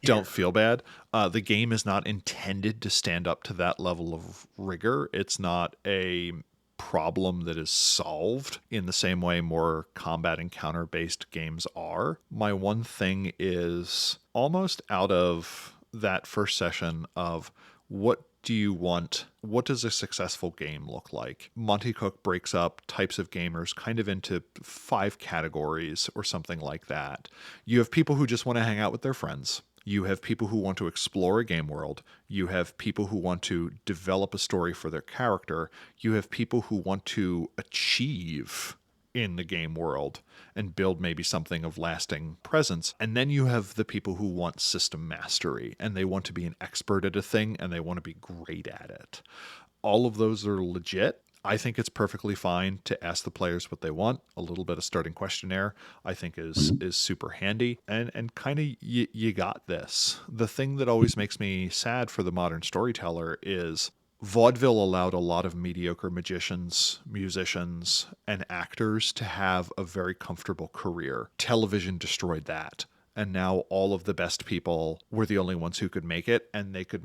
don't feel bad. The game is not intended to stand up to that level of rigor. It's not a problem that is solved in the same way more combat encounter based games are. My one thing is almost out of that first session of what do you want? What does a successful game look like? Monty Cook breaks up types of gamers kind of into 5 categories or something like that. You have people who just want to hang out with their friends. You have people who want to explore a game world. You have people who want to develop a story for their character. You have people who want to achieve in the game world and build maybe something of lasting presence. And then you have the people who want system mastery, and they want to be an expert at a thing, and they want to be great at it. All of those are legit. I think it's perfectly fine to ask the players what they want. A little bit of starting questionnaire, I think, is super handy. And kind of you got this. The thing that always makes me sad for the modern storyteller is vaudeville allowed a lot of mediocre magicians, musicians, and actors to have a very comfortable career. Television destroyed that. And now all of the best people were the only ones who could make it, and they could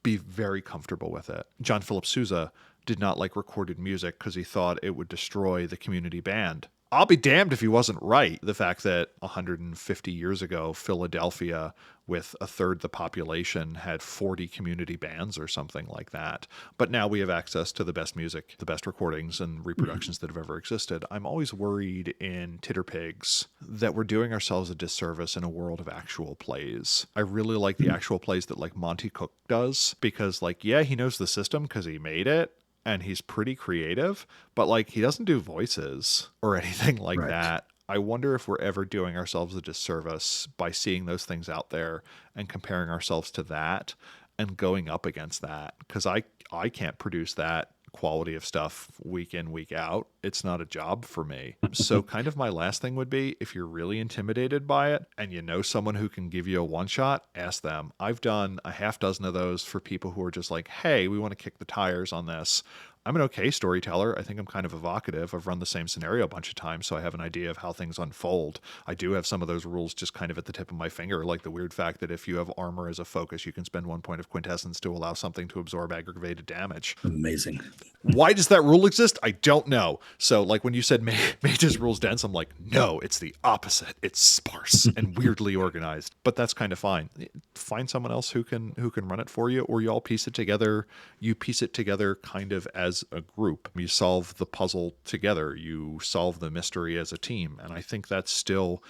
be very comfortable with it. John Philip Sousa did not like recorded music because he thought it would destroy the community band. I'll be damned if he wasn't right. The fact that 150 years ago, Philadelphia, with a third the population, had 40 community bands or something like that. But now we have access to the best music, the best recordings and reproductions that have ever existed. I'm always worried in Titterpigs that we're doing ourselves a disservice in a world of actual plays. I really like the actual plays that Monty Cook does because he knows the system because he made it. And he's pretty creative, but he doesn't do voices or anything like that. I wonder if we're ever doing ourselves a disservice by seeing those things out there and comparing ourselves to that and going up against that. Because I can't produce that quality of stuff week in, week out. It's not a job for me. So kind of my last thing would be, if you're really intimidated by it and you know someone who can give you a one shot, ask them. I've done a half dozen of those for people who are just hey, we want to kick the tires on this. I'm an okay storyteller. I think I'm kind of evocative. I've run the same scenario a bunch of times, so I have an idea of how things unfold. I do have some of those rules just kind of at the tip of my finger, like the weird fact that if you have armor as a focus, you can spend 1 point of quintessence to allow something to absorb aggravated damage. Amazing. Why does that rule exist? I don't know. So when you said Mage's rules dense, I'm no, it's the opposite. It's sparse and weirdly organized. But that's kind of fine. Find someone else who can run it for you, or you all piece it together. You piece it together kind of as a group. You solve the puzzle together. You solve the mystery as a team. And I think that's still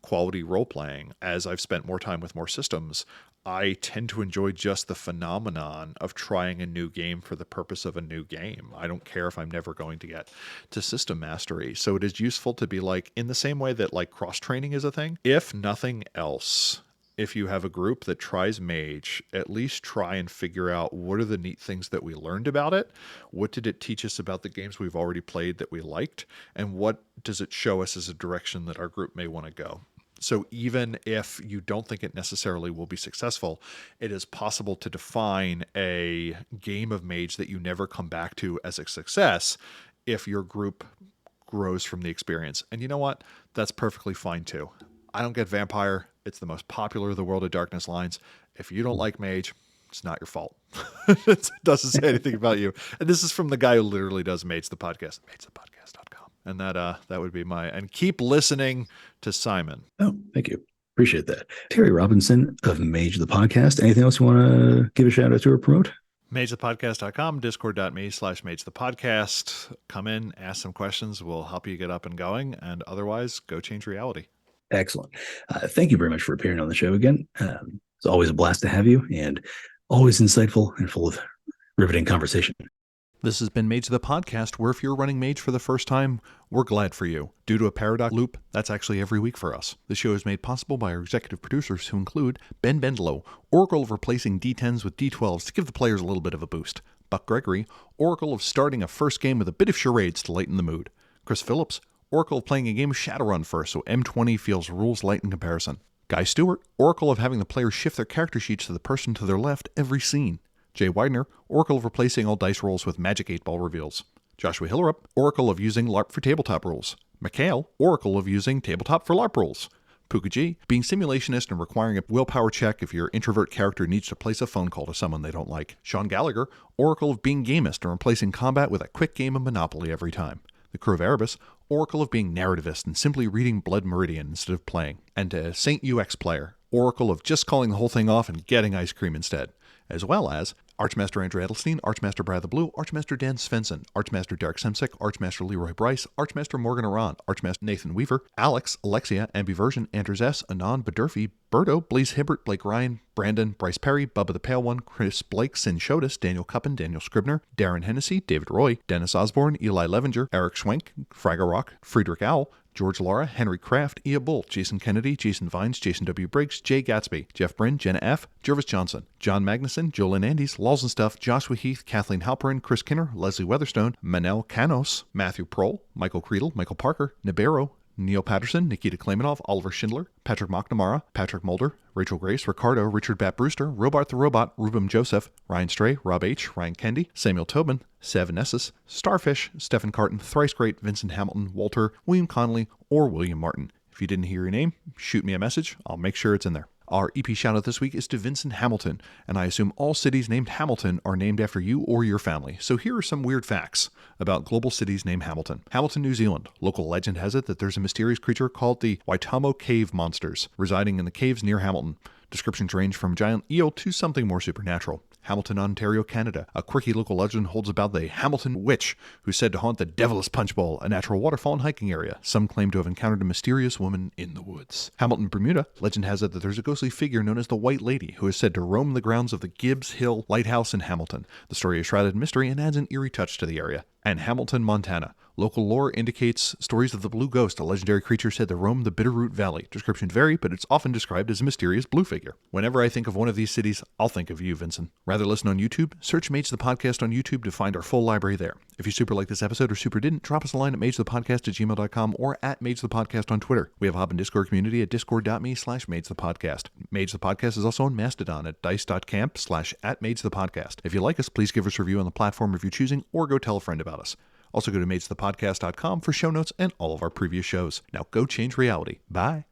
quality role-playing. As I've spent more time with more systems, I tend to enjoy just the phenomenon of trying a new game for the purpose of a new game. I don't care if I'm never going to get to system mastery. So it is useful to be like, in the same way that like cross-training is a thing, if nothing else, if you have a group that tries Mage, at least try and figure out what are the neat things that we learned about it, what did it teach us about the games we've already played that we liked, and what does it show us as a direction that our group may want to go. So even if you don't think it necessarily will be successful, it is possible to define a game of Mage that you never come back to as a success if your group grows from the experience. And you know what? That's perfectly fine too. I don't get Vampire. It's the most popular of the World of Darkness lines. If you don't like Mage, it's not your fault. It doesn't say anything about you. And this is from the guy who literally does Mage the Podcast, magethepodcast.com. And that would be and keep listening to Simon. Oh, thank you. Appreciate that. Terry Robinson of Mage the Podcast. Anything else you want to give a shout out to or promote? Magethepodcast.com, discord.me/magethepodcast. Come in, ask some questions. We'll help you get up and going. And otherwise, go change reality. Excellent. Thank you very much for appearing on the show again. It's always a blast to have you and always insightful and full of riveting conversation. This has been Mage the Podcast, where if you're running Mage for the first time, we're glad for you. Due to a paradox loop, that's actually every week for us. The show is made possible by our executive producers, who include Ben Bendlow, Oracle of replacing D10s with D12s to give the players a little bit of a boost; Buck Gregory, Oracle of starting a first game with a bit of charades to lighten the mood; Chris Phillips, Oracle of playing a game of Shadowrun first so M20 feels rules light in comparison; Guy Stewart, Oracle of having the players shift their character sheets to the person to their left every scene; Jay Widener, Oracle of replacing all dice rolls with Magic 8-Ball reveals; Joshua Hillerup, Oracle of using LARP for tabletop rules; Mikhail, Oracle of using tabletop for LARP rules; Puka G, being simulationist and requiring a willpower check if your introvert character needs to place a phone call to someone they don't like; Sean Gallagher, Oracle of being gamist and replacing combat with a quick game of Monopoly every time; the crew of Erebus, Oracle of being narrativist and simply reading Blood Meridian instead of playing; and Saint UX player, Oracle of just calling the whole thing off and getting ice cream instead, as well as Archmaster Andrew Edelstein, Archmaster Brad the Blue, Archmaster Dan Svensson, Archmaster Derek Semsek, Archmaster Leroy Bryce, Archmaster Morgan Aran, Archmaster Nathan Weaver, Alex, Alexia, Ambiversion, Anders S., Anand Badurfi, Berto, Blaze Hibbert, Blake Ryan, Brandon, Bryce Perry, Bubba the Pale One, Chris Blake, Sin Shodas, Daniel Cuppen, Daniel Scribner, Darren Hennessy, David Roy, Dennis Osborne, Eli Levenger, Eric Schwenk, Fragger Rock, Friedrich Owl, George Lara, Henry Kraft, Ia Bull, Jason Kennedy, Jason Vines, Jason W. Briggs, Jay Gatsby, Jeff Bryn, Jenna F., Jervis Johnson, John Magnuson, Jolyn Andes, Laws and Stuff, Joshua Heath, Kathleen Halperin, Chris Kinner, Leslie Weatherstone, Manel Canos, Matthew Prohl, Michael Creedle, Michael Parker, Nibero, Neil Patterson, Nikita Klaymanov, Oliver Schindler, Patrick McNamara, Patrick Mulder, Rachel Grace, Ricardo, Richard Bat Brewster, Robart the Robot, Rubem Joseph, Ryan Stray, Rob H., Ryan Kendi, Samuel Tobin, Sev Nessus, Starfish, Stephen Carton, Thrice Great, Vincent Hamilton, Walter, William Connolly, or William Martin. If you didn't hear your name, shoot me a message. I'll make sure it's in there. Our EP shoutout this week is to Vincent Hamilton, and I assume all cities named Hamilton are named after you or your family. So here are some weird facts about global cities named Hamilton. Hamilton, New Zealand. Local legend has it that there's a mysterious creature called the Waitomo Cave Monsters, residing in the caves near Hamilton. Descriptions range from giant eel to something more supernatural. Hamilton, Ontario, Canada. A quirky local legend holds about the Hamilton Witch, who's said to haunt the Devil's Punch Bowl, a natural waterfall and hiking area. Some claim to have encountered a mysterious woman in the woods. Hamilton, Bermuda. Legend has it that there's a ghostly figure known as the White Lady, who is said to roam the grounds of the Gibbs Hill Lighthouse in Hamilton. The story is shrouded in mystery and adds an eerie touch to the area. And Hamilton, Montana. Local lore indicates stories of the Blue Ghost, a legendary creature said to roam the Bitterroot Valley. Descriptions vary, but it's often described as a mysterious blue figure. Whenever I think of one of these cities, I'll think of you, Vincent. Rather listen on YouTube? Search Mage the Podcast on YouTube to find our full library there. If you super like this episode or super didn't, drop us a line at magethepodcast@gmail.com or at Mage the Podcast on Twitter. We have a hub and Discord community at discord.me/magethepodcast. Mage the Podcast is also on Mastodon at dice.camp/@magethepodcast. If you like us, please give us a review on the platform of your choosing or go tell a friend about us. Also go to magethepodcast.com for show notes and all of our previous shows. Now go change reality. Bye.